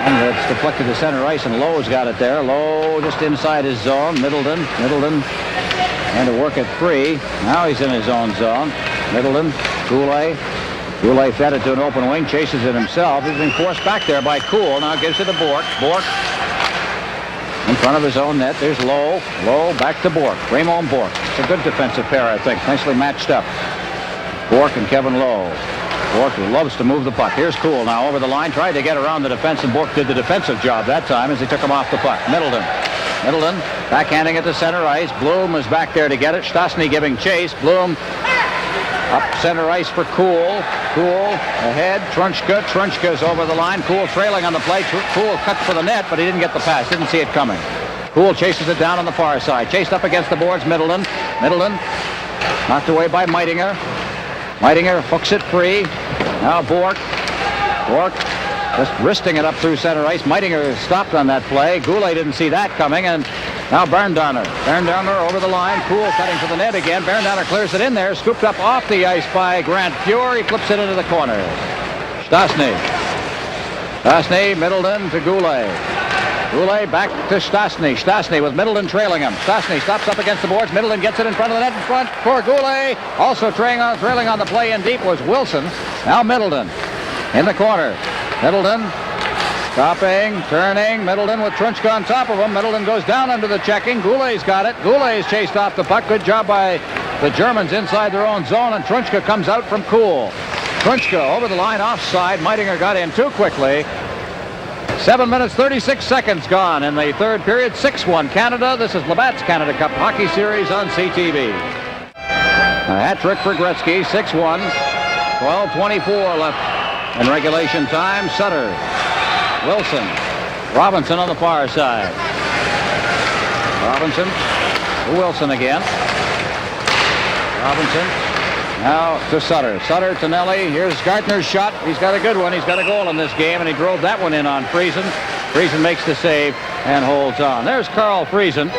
And it's deflected to center ice, and Lowe's got it there. Lowe just inside his zone. Middleton, and to work it free. Now he's in his own zone. Middleton, Goulet. Goulet fed it to an open wing, chases it himself. He's being forced back there by Kuhl. Now gives it to Bourque. Bourque in front of his own net. There's Lowe. Lowe back to Bourque. Raymond Bourque. It's a good defensive pair, I think. Nicely matched up. Bourque and Kevin Lowe. Bourque loves to move the puck. Here's Kuhl now over the line. Tried to get around the defense, and Bourque did the defensive job that time as he took him off the puck. Middleton backhanding it to center ice. Bloom is back there to get it. Stastny giving chase. Bloom up center ice for Kuhl. Kuhl ahead. Trunchka's over the line. Kuhl trailing on the play. Kuhl cuts for the net, but he didn't get the pass. Didn't see it coming. Kuhl chases it down on the far side. Chased up against the boards. Middleton knocked away by Meitinger. Meitinger hooks it free. Now Bourque just wristing it up through center ice. Meitinger stopped on that play. Goulet didn't see that coming, and now Berndauner over the line. Kuhl cutting for the net again. Berndauner clears it in there. Scooped up off the ice by Grant Fuhr. He flips it into the corner. Stastny, Middleton to Goulet. Goulet back to Stastny. Stastny with Middleton trailing him. Stastny stops up against the boards. Middleton gets it in front of the net in front for Goulet. Also trailing on the play in deep was Wilson. Now Middleton in the corner. Middleton stopping, turning. Middleton with Trunchka on top of him. Middleton goes down under the checking. Goulet's got it. Goulet's chased off the puck. Good job by the Germans inside their own zone, and Trunchka comes out from Kuhl. Trunchka over the line offside. Meitinger got in too quickly. 7 minutes, 36 seconds gone in the third period. 6-1 Canada. This is Labatt's Canada Cup Hockey Series on CTV. A hat trick for Gretzky. 6-1. 12:24 left in regulation time. Sutter. Wilson. Robinson on the far side. Robinson to Wilson again. Robinson. Now to Sutter. Sutter to Nelly. Here's Gartner's shot. He's got a good one. He's got a goal in this game, and he drove that one in on Friesen. Friesen makes the save and holds on. There's Carl Friesen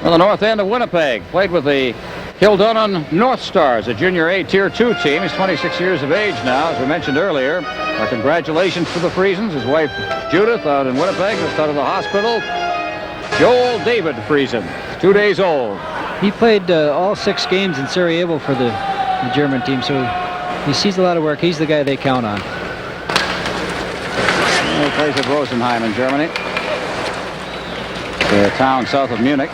from the north end of Winnipeg. Played with the Kildonan North Stars, a junior A Tier 2 team. He's 26 years of age now, as we mentioned earlier. Our congratulations to the Friesens. His wife Judith out in Winnipeg, just out of the hospital. Joel David Friesen, 2 days old. He played all 6 games in Sarajevo for the German team, so he sees a lot of work. He's the guy they count on. He plays at Rosenheim in Germany. The town south of Munich,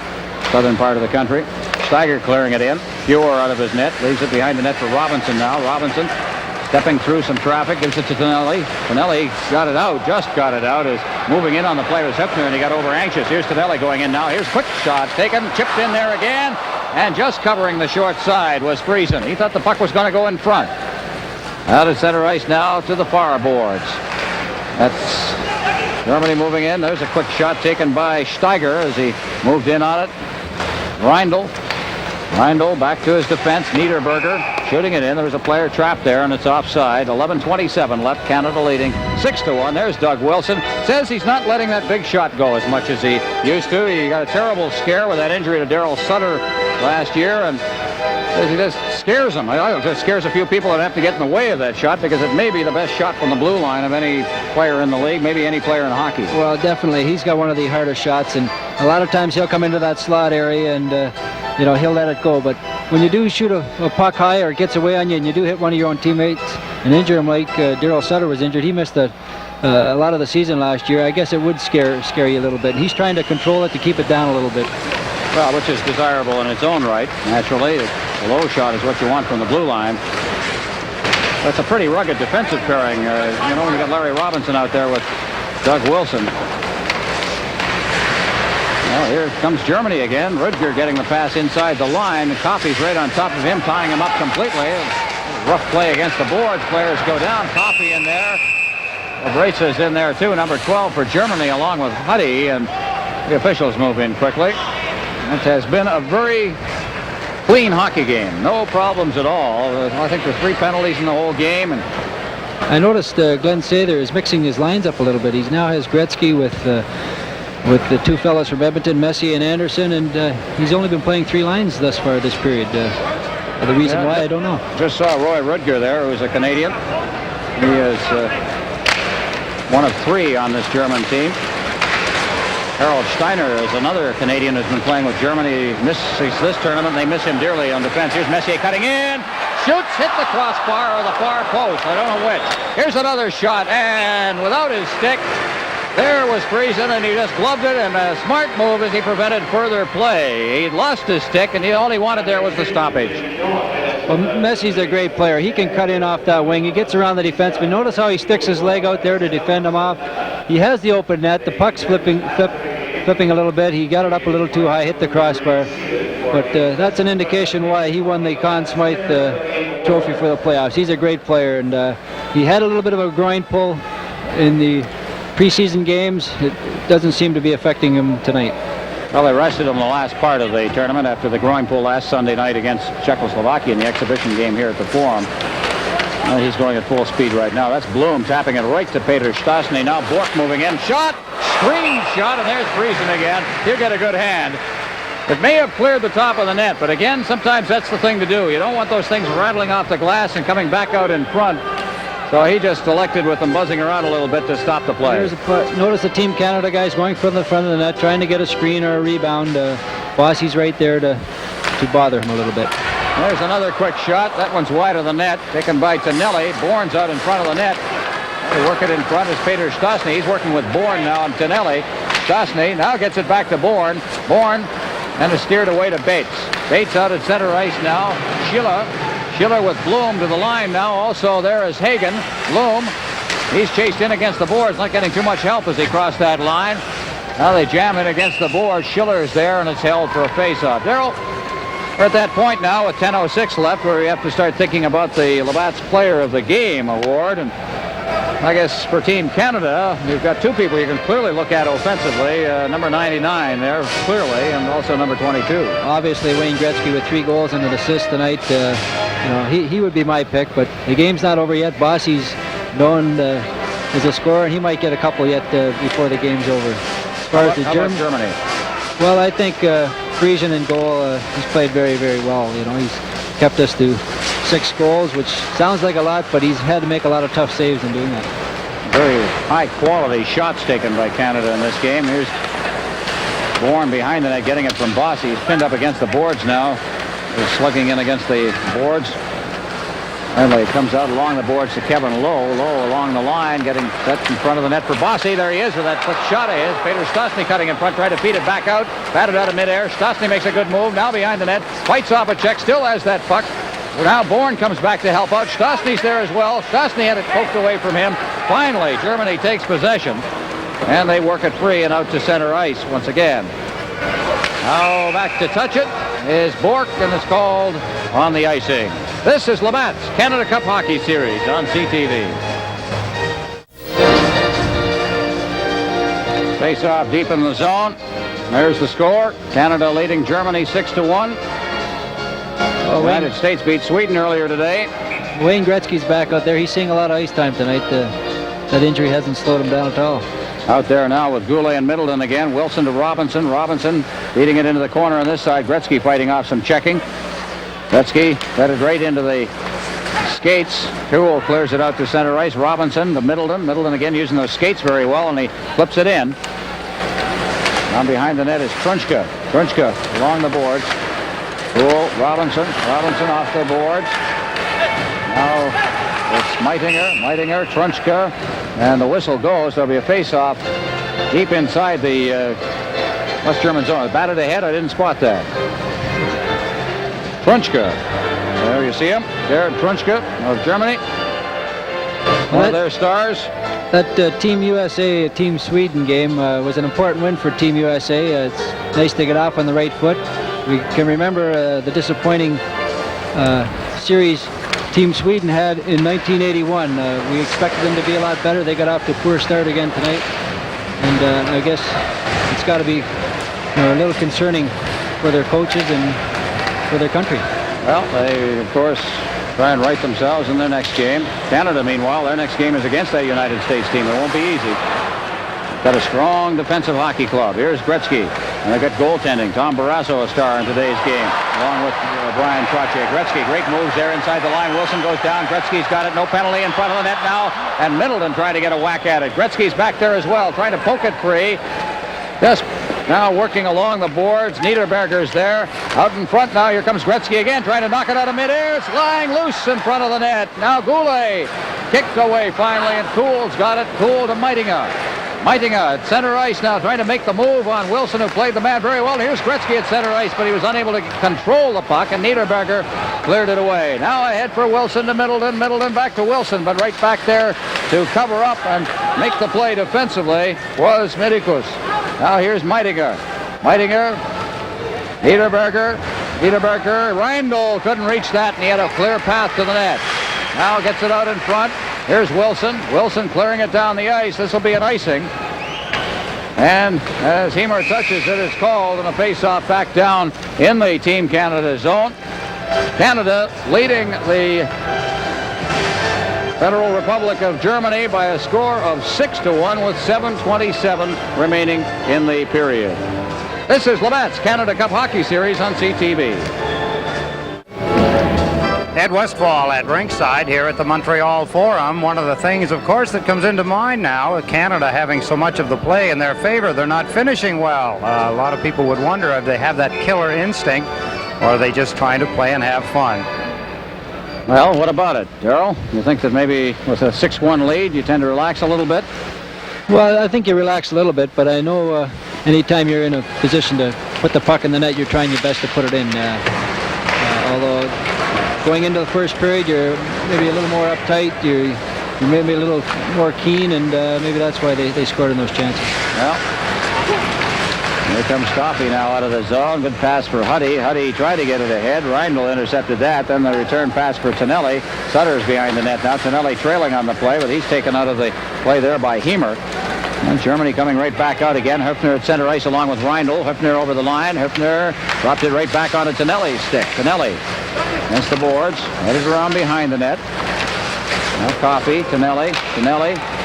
southern part of the country. Steiger clearing it in. Fuhr out of his net. Leaves it behind the net for Robinson now. Robinson stepping through some traffic. Gives it to Tonelli. Tonelli got it out. Just got it out. Is moving in on the play with Hefner, and he got over anxious. Here's Tonelli going in now. Here's quick shot taken. Chipped in there again. And just covering the short side was Friesen. He thought the puck was going to go in front. Out at center ice now to the far boards. That's Germany moving in. There's a quick shot taken by Steiger as he moved in on it. Reindl back to his defense. Niederberger shooting it in. There was a player trapped there, and it's offside. 11:27 left. Canada leading 6-1. There's Doug Wilson. Says he's not letting that big shot go as much as he used to. He got a terrible scare with that injury to Darryl Sutter last year, and he just scares him. It just scares a few people that have to get in the way of that shot because it may be the best shot from the blue line of any player in the league, maybe any player in hockey. Well, definitely. He's got one of the hardest shots, and a lot of times he'll come into that slot area and, he'll let it go. But when you do shoot a puck high or it gets away on you and you do hit one of your own teammates and injure him like Darryl Sutter was injured, he missed a lot of the season last year. I guess it would scare you a little bit. He's trying to control it to keep it down a little bit. Well, which is desirable in its own right, naturally. The low shot is what you want from the blue line. That's a pretty rugged defensive pairing. When you got Larry Robinson out there with Doug Wilson. Well, here comes Germany again. Rudger getting the pass inside the line. Coffey's right on top of him, tying him up completely. Rough play against the boards. Players go down. Coffey in there. Abrasa's in there, too. Number 12 for Germany, along with Huddy. And the officials move in quickly. It has been a very clean hockey game. No problems at all. I think there's 3 penalties in the whole game. And I noticed Glenn Sather is mixing his lines up a little bit. He now has Gretzky with the 2 fellas from Edmonton, Messier and Anderson, and he's only been playing 3 lines thus far this period. The reason why, I don't know. Just saw Roy Rudger there, who's a Canadian. He is one of 3 on this German team. Harold Steiner is another Canadian who's been playing with Germany. He misses this tournament, and they miss him dearly on defense. Here's Messier cutting in. Shoots, hit the crossbar or the far post. I don't know which. Here's another shot, and without his stick, there was Friesen, and he just gloved it, and a smart move as he prevented further play. He lost his stick, and all he wanted there was the stoppage. Well, Messi's a great player. He can cut in off that wing. He gets around the defenseman. Notice how he sticks his leg out there to defend him off. He has the open net. The puck's flipping a little bit. He got it up a little too high, hit the crossbar. But that's an indication why he won the Conn Smythe trophy for the playoffs. He's a great player, and he had a little bit of a groin pull in the preseason games. It doesn't seem to be affecting him tonight. Well, they rested him the last part of the tournament after the groin pull last Sunday night against Czechoslovakia in the exhibition game here at the Forum. He's going at full speed right now. That's Bloom tapping it right to Peter Stastny. Now Bork moving in. Shot! Screen shot, and there's Friesen again. He'll get a good hand. It may have cleared the top of the net, but again, sometimes that's the thing to do. You don't want those things rattling off the glass and coming back out in front. So he just elected with them buzzing around a little bit to stop the play. Notice the Team Canada guys going from the front of the net, trying to get a screen or a rebound. Bossy's right there to bother him a little bit. There's another quick shot. That one's wide of the net, taken by Tonelli. Bourne's out in front of the net. They work it in front is Peter Stastny. He's working with Bourne now and Tonelli. Stastny now gets it back to Bourne. Bourne and is steered away to Bates. Bates out at center ice now. Schiller with Bloom to the line now. Also there is Hagen. Bloom, he's chased in against the boards, not getting too much help as he crossed that line. Now they jam it against the board. Schiller's there, and it's held for a face-off. Darryl, we're at that point now with 10:06 left where we have to start thinking about the Labatt's Player of the Game award. And I guess for Team Canada, you've got 2 people you can clearly look at offensively. Number 99 there, clearly, and also number 22. Obviously, Wayne Gretzky with 3 goals and an assist tonight. He would be my pick, but the game's not over yet. Bossy's known as a scorer, and he might get a couple yet before the game's over. As far as the Germany? Well, I think Friesen in goal, he's played very, very well. He's kept us to 6 goals, which sounds like a lot, but he's had to make a lot of tough saves in doing that. Very high-quality shots taken by Canada in this game. Here's Bourne behind the net, getting it from Bossy. He's pinned up against the boards now. He's slugging in against the boards. Finally, it comes out along the boards to Kevin Lowe. Lowe along the line, getting set in front of the net for Bossy. There he is with that quick shot of his. Peter Stastny cutting in front, trying to feed it back out. Batted out of midair. Stastny makes a good move. Now behind the net. Fights off a check. Still has that puck. Now Bourne comes back to help out. Stastny's there as well. Stastny had it poked away from him. Finally, Germany takes possession. And they work it free and out to center ice once again. Now back to touch it is Bork, and it's called on the icing. This is Labatt's Canada Cup Hockey Series on CTV. Face off deep in the zone. There's the score. Canada leading Germany 6-1. The United States beat Sweden earlier today. Wayne Gretzky's back out there. He's seeing a lot of ice time tonight. That injury hasn't slowed him down at all. Out there now with Goulet and Middleton again. Wilson to Robinson. Robinson beating it into the corner on this side. Gretzky fighting off some checking. Gretzky fed it right into the skates. Toole clears it out to center ice. Robinson to Middleton. Middleton again using those skates very well, and he flips it in. Down behind the net is Trunchka. Trunchka along the boards. Toole, Robinson. Robinson off the boards. Now it's Meitinger, Trunchka, and the whistle goes. There'll be a face-off deep inside the West German zone. Batted ahead. I didn't spot that. Trunchka. There you see him. Jared Trunchka of Germany. One of their stars. That Team USA, Team Sweden game was an important win for Team USA. It's nice to get off on the right foot. We can remember the disappointing series Team Sweden had in 1981. We expected them to be a lot better. They got off to a poor start again tonight. And I guess it's got to be a little concerning for their coaches and for their country. Well, they, of course, try and right themselves in their next game. Canada, meanwhile, their next game is against that United States team. It won't be easy. Got a strong defensive hockey club. Here's Gretzky. And they've got goaltending. Tom Barrasso, a star in today's game, along with Brian Trottier. Gretzky, great moves there inside the line. Wilson goes down. Gretzky's got it. No penalty in front of the net now. And Middleton trying to get a whack at it. Gretzky's back there as well, trying to poke it free. Just now working along the boards. Niederberger's there. Out in front now. Here comes Gretzky again, trying to knock it out of midair. It's lying loose in front of the net. Now Goulet kicked away finally, and Toole's got it. Toole to Meitinger. Meitinger at center ice now, trying to make the move on Wilson, who played the man very well. Here's Gretzky at center ice, but he was unable to control the puck, and Niederberger cleared it away. Now ahead for Wilson to Middleton. Middleton back to Wilson, but right back there to cover up and make the play defensively was Midikus. Now here's Meitinger. Meitinger, Niederberger, Reindl couldn't reach that, and he had a clear path to the net. Now gets it out in front. Here's Wilson. Wilson clearing it down the ice. This will be an icing. And as Heimer touches it, it's called, and a face-off back down in the Team Canada zone. Canada leading the Federal Republic of Germany by a score of 6-1 with 7:27 remaining in the period. This is Labatt's Canada Cup Hockey Series on CTV. Ed Westfall at ringside here at the Montreal Forum. One of the things, of course, that comes into mind now, with Canada having so much of the play in their favor, they're not finishing well. A lot of people would wonder if they have that killer instinct, or are they just trying to play and have fun? Well, what about it, Darryl? You think that maybe with a 6-1 lead, you tend to relax a little bit? Well, I think you relax a little bit, but I know anytime you're in a position to put the puck in the net, you're trying your best to put it in. Although going into the first period, you're maybe a little more uptight, you're maybe a little more keen, and maybe that's why they scored in those chances. Well, here comes Coffey now out of the zone. Good pass for Huddy. Huddy tried to get it ahead. Reindl intercepted that. Then the return pass for Tonelli. Sutter's behind the net now. Tonelli trailing on the play, but he's taken out of the play there by Heimer. And Germany coming right back out again. Höfner at center ice along with Reindl. Höfner over the line. Höfner dropped it right back onto Tonelli's stick. Tonelli against the boards. Headed around behind the net. Now Coffey, Tonelli,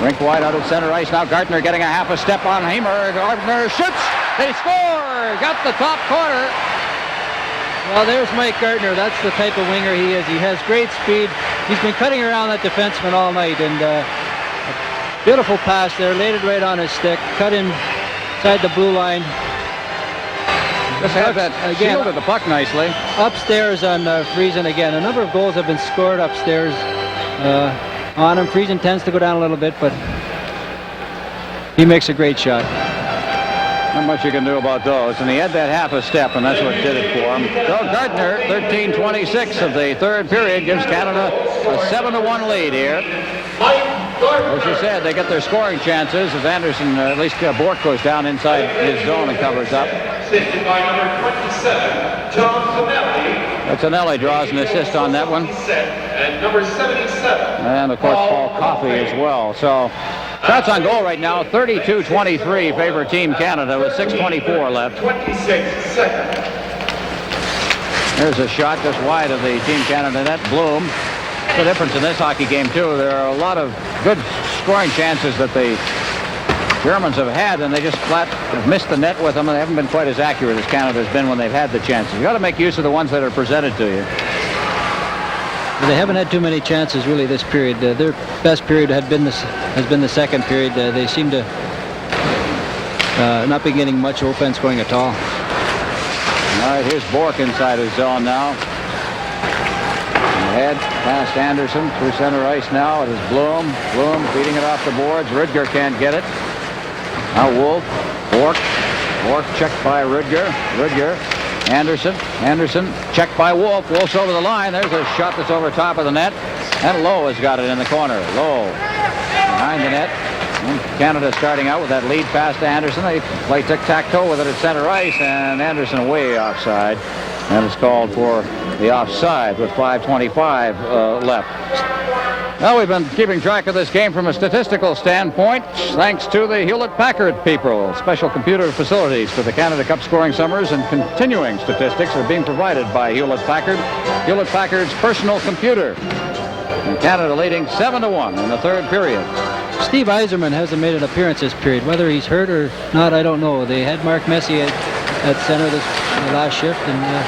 rink wide out at center ice. Now Gartner getting a half a step on Heimer. Gartner shoots. They score. Got the top corner. Well, there's Mike Gartner. That's the type of winger he is. He has great speed. He's been cutting around that defenseman all night, and beautiful pass there. Laid it right on his stick. Cut inside the blue line. Just had that again, shielded the puck nicely. Upstairs on Friesen again. A number of goals have been scored upstairs on him. Friesen tends to go down a little bit, but he makes a great shot. Not much you can do about those. And he had that half a step, and that's what did it for him. So Gardner, 13:26 of the third period, gives Canada a 7-1 lead here. As you said, they get their scoring chances as Anderson, at least Bork goes down inside his zone and covers up. Assisted by number 27, John Tonelli. Tonelli draws an assist on that one. And number 77. And, of course, Paul Coffey as well. So, shots on goal right now, 32-23 favor Team Canada with 6:24 left. 26 seconds. There's a shot just wide of the Team Canada net. Bloom. The difference in this hockey game, too, there are a lot of good scoring chances that the Germans have had, and they just flat have missed the net with them, and they haven't been quite as accurate as Canada's been when they've had the chances. You've got to make use of the ones that are presented to you. They haven't had too many chances, really, this period. Their best period has been the second period. They seem to not be getting much offense going at all. All right, here's Bork inside his zone now. Ahead, past Anderson, through center ice now. It is Bloom. Bloom beating it off the boards. Rüdiger can't get it. Now Wolf. Bork. Bork checked by Rüdiger. Rüdiger. Anderson. Anderson checked by Wolf. Wolf's over the line. There's a shot that's over top of the net. And Lowe has got it in the corner. Lowe behind the net. And Canada starting out with that lead pass to Anderson. They play tic-tac-toe with it at center ice, and Anderson way offside. And it's called for the offside with 5:25 left. Now, we've been keeping track of this game from a statistical standpoint, thanks to the Hewlett-Packard people. Special computer facilities for the Canada Cup scoring summers, and continuing statistics are being provided by Hewlett-Packard. Hewlett-Packard's personal computer. And Canada leading 7-1 in the third period. Steve Yzerman hasn't made an appearance this period. Whether he's hurt or not, I don't know. They had Mark Messier at center the last shift, and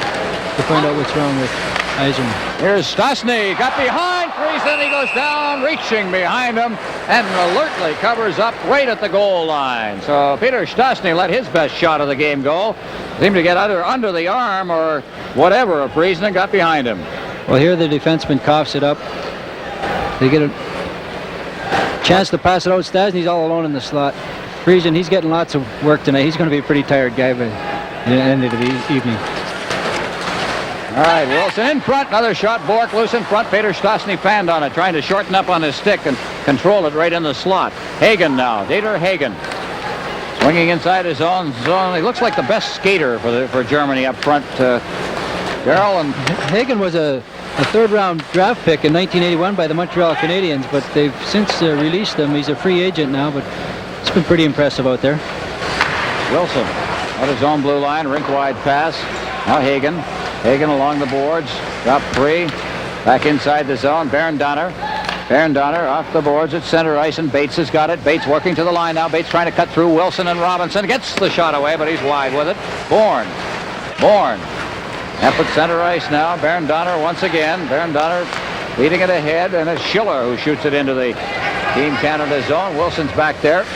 to find out what's wrong with Yzerman. Here's Stastny, got behind Friesen. He goes down, reaching behind him, and alertly covers up right at the goal line. So Peter Stastny let his best shot of the game go. Seemed to get under the arm or whatever of Friesen and got behind him. Well, here the defenseman coughs it up. They get a chance to pass it out. Stastny's all alone in the slot. Friesen, he's getting lots of work tonight. He's going to be a pretty tired guy by the end of the evening. All right, Wilson in front. Another shot. Bork loose in front. Peter Stastny fanned on it, trying to shorten up on his stick and control it right in the slot. Hagen now. Dieter Hagen. Swinging inside his own zone. He looks like the best skater for Germany up front. Darrell, and Hagen was a third-round draft pick in 1981 by the Montreal Canadiens, but they've since released him. He's a free agent now, but it's been pretty impressive out there. Wilson at his own blue line. Rink-wide pass. Now Hagen. Hagen along the boards. Drop free. Back inside the zone. Baron Donner. Baron Donner off the boards at center ice, and Bates has got it. Bates working to the line now. Bates trying to cut through Wilson and Robinson. Gets the shot away, but he's wide with it. Bourne. Up at center ice now. Baron Donner once again. Baron Donner leading it ahead, and it's Schiller who shoots it into the Team Canada zone. Wilson's back there.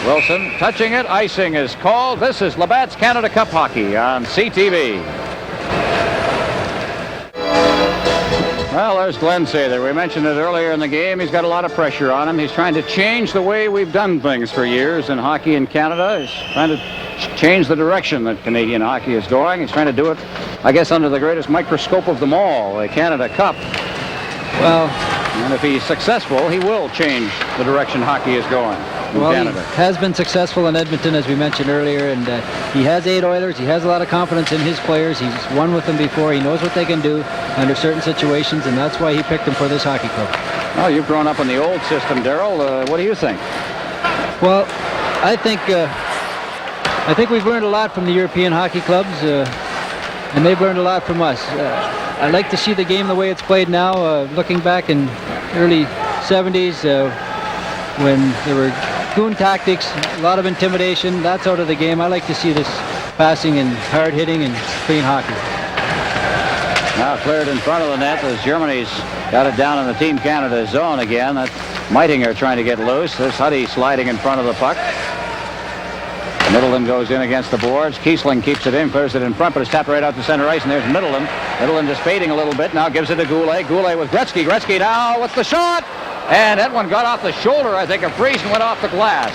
Wilson touching it. Icing is called. This is Labatt's Canada Cup Hockey on CTV. Well, there's Glenn Sather. We mentioned it earlier in the game. He's got a lot of pressure on him. He's trying to change the way we've done things for years in hockey in Canada. He's trying to change the direction that Canadian hockey is going. He's trying to do it, I guess, under the greatest microscope of them all, the Canada Cup. Well, and if he's successful, he will change the direction hockey is going in Canada. He has been successful in Edmonton, as we mentioned earlier, and he has 8 Oilers. He has a lot of confidence in his players. He's won with them before. He knows what they can do under certain situations, and that's why he picked them for this hockey club. Well, you've grown up in the old system, Darrell. What do you think? Well, I think we've learned a lot from the European hockey clubs, and they've learned a lot from us. I like to see the game the way it's played now. Looking back in early 70s, when there were goon tactics, a lot of intimidation, that's out of the game. I like to see this passing and hard hitting and clean hockey. Now cleared in front of the net as Germany's got it down in the Team Canada zone again. That's Meitinger trying to get loose. There's Huddy sliding in front of the puck. Middleton goes in against the boards. Kiesling keeps it in, clears it in front, but it's tapped right out to center ice, and there's Middleton. Middleton just fading a little bit now, gives it to Goulet. Goulet with Gretzky. Gretzky now with the shot, and that one got off the shoulder, I think, of Friesen, and went off the glass.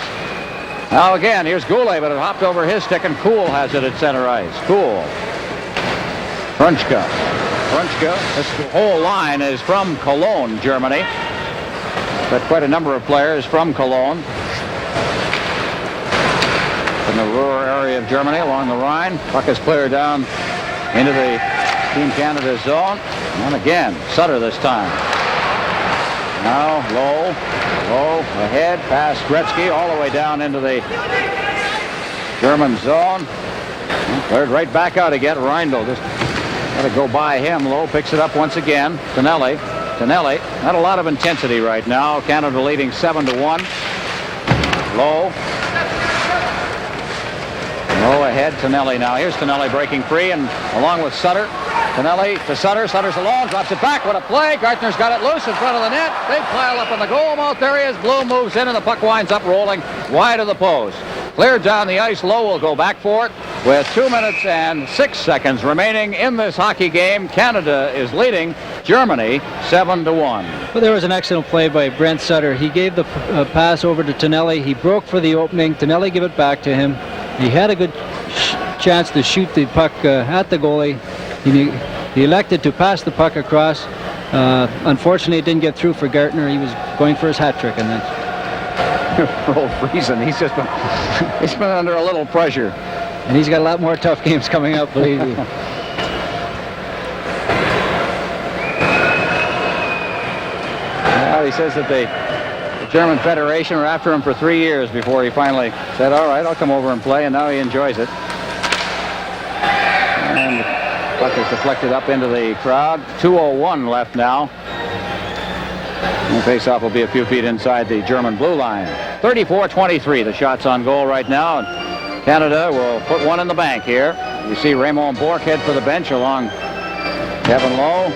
Now again, here's Goulet, but it hopped over his stick, and Kuhl has it at center ice. Kuhl. Brunchka. This whole line is from Cologne, Germany. But quite a number of players from Cologne. In the rural area of Germany along the Rhine. Puck is cleared down into the Team Canada zone. And again, Sutter this time. Now low, ahead, past Gretzky, all the way down into the German zone. Cleared right back out again. Reindl just got to go by him. Low picks it up once again. Tonelli, not a lot of intensity right now. Canada leading 7-1. Low ahead, Tonelli now. Here's Tonelli breaking free, and along with Sutter. Tonelli to Sutter. Sutter's alone, drops it back. What a play. Gartner's got it loose in front of the net. Big pile up in the goal mouth. There he is. Bloom moves in, and the puck winds up rolling wide of the post. Cleared down the ice. Low will go back for it with 2 minutes and 6 seconds remaining in this hockey game. Canada is leading Germany 7-1. Well, there was an excellent play by Brent Sutter. He gave the pass over to Tonelli. He broke for the opening. Tonelli gave it back to him. He had a good chance to shoot the puck at the goalie. He elected to pass the puck across. Unfortunately, it didn't get through for Gartner. He was going for his hat trick, and then For old reason, he's been under a little pressure. And he's got a lot more tough games coming up, believe me. Well, he says that the German Federation were after him for 3 years before he finally said, all right, I'll come over and play, and now he enjoys it. And the puck is deflected up into the crowd. 2:01 left now. And the face-off will be a few feet inside the German blue line. 34-23, the shots on goal right now. And Canada will put one in the bank here. You see Raymond Bourque head for the bench along Kevin Lowe.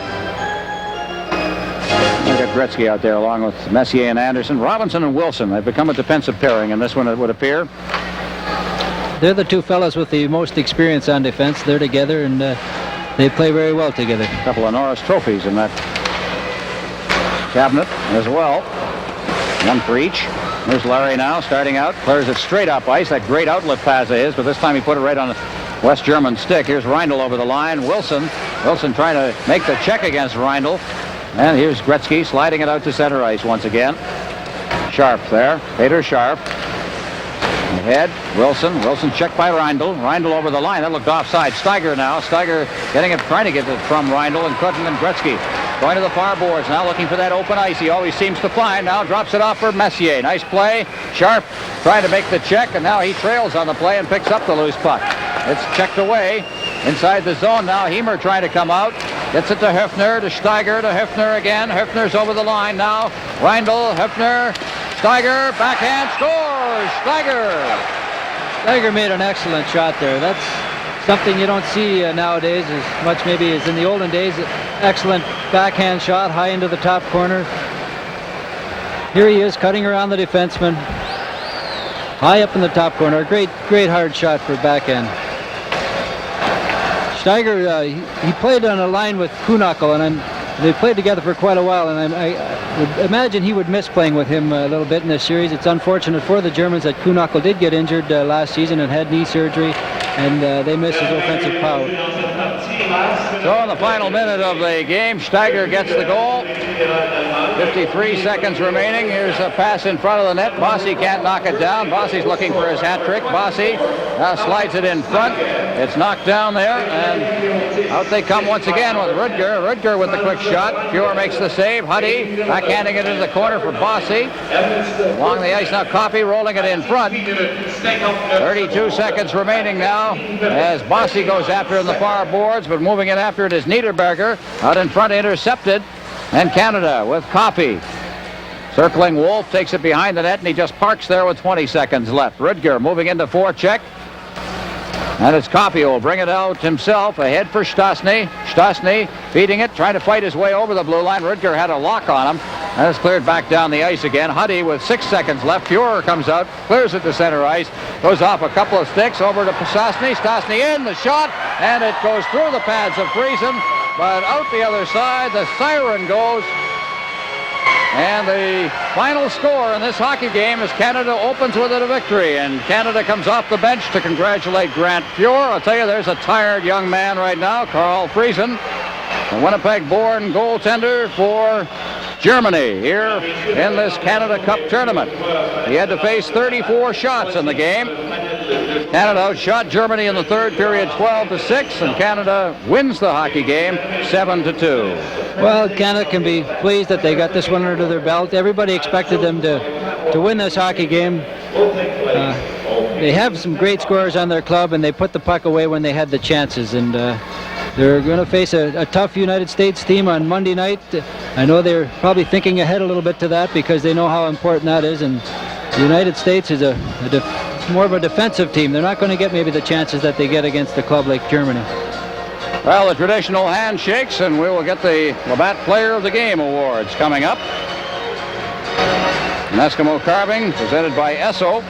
We've got Gretzky out there along with Messier and Anderson. Robinson and Wilson, they've become a defensive pairing in this one, it would appear. They're the two fellas with the most experience on defense. They're together, and they play very well together. A couple of Norris trophies in that cabinet as well. One for each. There's Larry now starting out. Clears it straight up ice. That great outlet pass of his, but this time he put it right on the West German stick. Here's Reindl over the line. Wilson trying to make the check against Reindl. And here's Gretzky sliding it out to center ice once again. Sharp there. Peter Sharp. Ahead. Wilson checked by Reindl. Reindl over the line. That looked offside. Steiger now. Steiger trying to get it from Reindl, and couldn't. And Gretzky going to the far boards now, looking for that open ice. He always seems to find. Now drops it off for Messier. Nice play. Sharp trying to make the check, and now he trails on the play and picks up the loose puck. It's checked away inside the zone now. Hemer trying to come out. Gets it to Hefner, to Steiger, to Hefner again. Hefner's over the line now. Reindl, Hefner, Steiger, backhand, scores! Steiger made an excellent shot there. That's something you don't see nowadays as much maybe as in the olden days. Excellent backhand shot, high into the top corner. Here he is cutting around the defenseman. High up in the top corner. Great hard shot for backhand. Steiger, he played on a line with Kuhnackel, and they played together for quite a while, and I would imagine he would miss playing with him a little bit in this series. It's unfortunate for the Germans that Kuhnackel did get injured last season and had knee surgery, and they miss his offensive power. So in the final minute of the game, Steiger gets the goal. 53 seconds remaining. Here's a pass in front of the net. Bossy can't knock it down. Bossy's looking for his hat trick. Bossy slides it in front. It's knocked down there, and out they come once again with Rudger. Rudger with the quick shot. Fuhr makes the save. Huddy backhanding it into the corner for Bossy. Along the ice now, Coffey rolling it in front. 32 seconds remaining now as Bossy goes after in the far boards, but moving in after it is Niederberger. Out in front, intercepted. And Canada with Coffey. Circling Wolf, takes it behind the net, and he just parks there with 20 seconds left. Rudger moving into forecheck. And it's Coffey who will bring it out himself. Ahead for Stastny. Stastny feeding it, trying to fight his way over the blue line. Rudger had a lock on him. And it's cleared back down the ice again. Huddy with 6 seconds left. Fuhrer comes out, clears it to center ice. Goes off a couple of sticks over to Stastny. Stastny in, the shot, and it goes through the pads of Friesen. But out the other side, the siren goes. And the final score in this hockey game is Canada opens with it a victory. And Canada comes off the bench to congratulate Grant Fuhr. I'll tell you, there's a tired young man right now, Carl Friesen, the Winnipeg-born goaltender for Germany here in this Canada Cup tournament. He had to face 34 shots in the game. Canada outshot Germany in the third period 12-6, and Canada wins the hockey game 7-2. Well, Canada can be pleased that they got this one under their belt. Everybody expected them to win this hockey game. They have some great scorers on their club, and they put the puck away when they had the chances. And they're going to face a tough United States team on Monday night. I know they're probably thinking ahead a little bit to that because they know how important that is. And the United States is more of a defensive team. They're not going to get maybe the chances that they get against a club like Germany. Well, the traditional handshakes, and we will get the Labatt Player of the Game awards coming up. An Eskimo carving presented by Esso.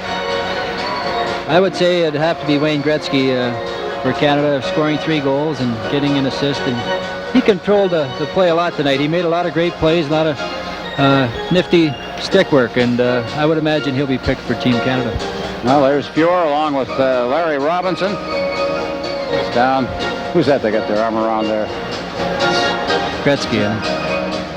I would say it'd have to be Wayne Gretzky for Canada, scoring 3 goals and getting an assist. And he controlled the play a lot tonight. He made a lot of great plays, a lot of nifty stick work, and I would imagine he'll be picked for Team Canada. Well, there's Fuhr along with Larry Robinson. It's down. Who's that they got their arm around there? Gretzky,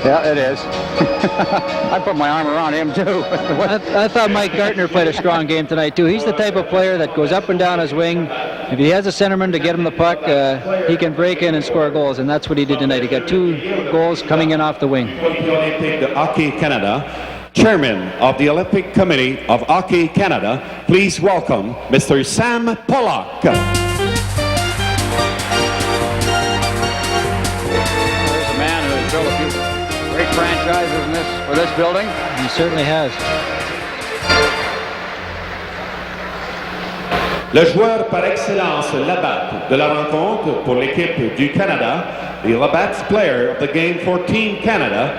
Yeah, it is. I put my arm around him, too. I thought Mike Gartner played a strong game tonight, too. He's the type of player that goes up and down his wing. If he has a centerman to get him the puck, he can break in and score goals, and that's what he did tonight. He got 2 goals coming in off the wing. The Hockey Canada, Chairman of the Olympic Committee of Hockey Canada, please welcome Mr. Sam Pollock. There's a man who has built a few great franchises for this building. He certainly has. Le joueur par excellence Labatt de la rencontre pour l'équipe du Canada, the Labatt's Player of the Game for Team Canada,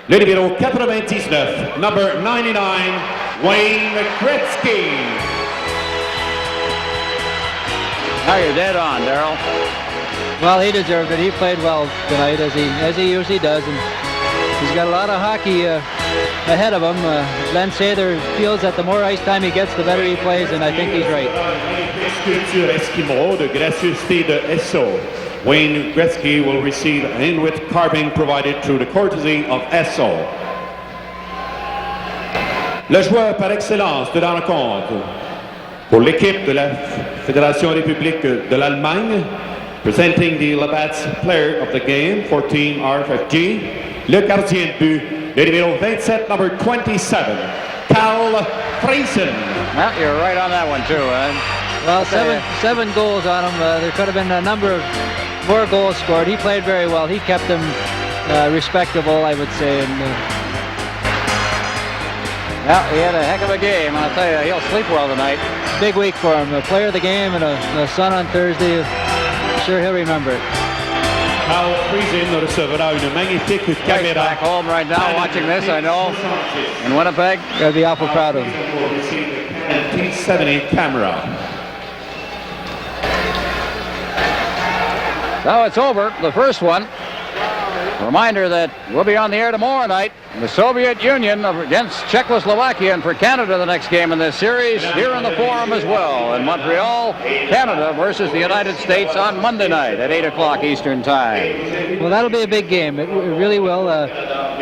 le numéro 99, number 99, Wayne Gretzky. Now you're dead on, Darryl. Well, he deserved it. He played well tonight, as he usually does, and he's got a lot of hockey ahead of him. Glenn Sather feels that the more ice time he gets, the better he plays, and I think he's right. Sculpture Eskimo de gracieuseté de Esso. Wayne Gretzky will receive an Inuit carving provided through the courtesy of Esso. Le joueur par excellence de la rencontre pour l'équipe de la Fédération République de l'Allemagne, presenting the Labatt's Player of the Game for Team RFFG, le gardien de but, le numéro 27, number 27, Carl Friesen. Well, you're right on that one, too. Well, seven goals on him. There could have been a number of more goals scored. He played very well. He kept them respectable, I would say. And, yeah, he had a heck of a game. I'll tell you, he'll sleep well tonight. Big week for him. A player of the game and a son on Thursday. I'm sure he'll remember it. Carl Friesen recevra une magnifique He's caméra. back home right now watching this, I know, in Winnipeg. Gotta be awful proud of him. T70 camera. So it's over, the first one. A reminder that we'll be on the air tomorrow night. The Soviet Union against Czechoslovakia, and for Canada the next game in this series here in the Forum as well in Montreal. Canada versus the United States on Monday night at 8 o'clock Eastern Time. Well, that'll be a big game. It really will.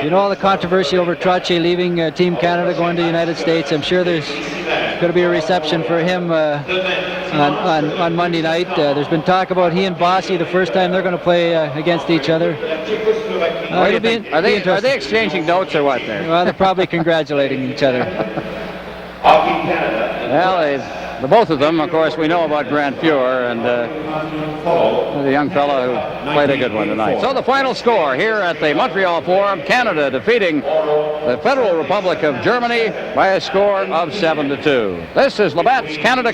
You know all the controversy over Trottier leaving Team Canada, going to the United States. I'm sure there's going to be a reception for him on Monday night. There's been talk about he and Bossy the first time they're going to play against each other. Are they exchanging notes or what there? Well, they're probably congratulating each other. Well, the both of them, of course, we know about Grant Fuhr and the young fellow who played a good one tonight. So the final score here at the Montreal Forum, Canada defeating the Federal Republic of Germany by a score of 7-2. This is Labatt's Canada.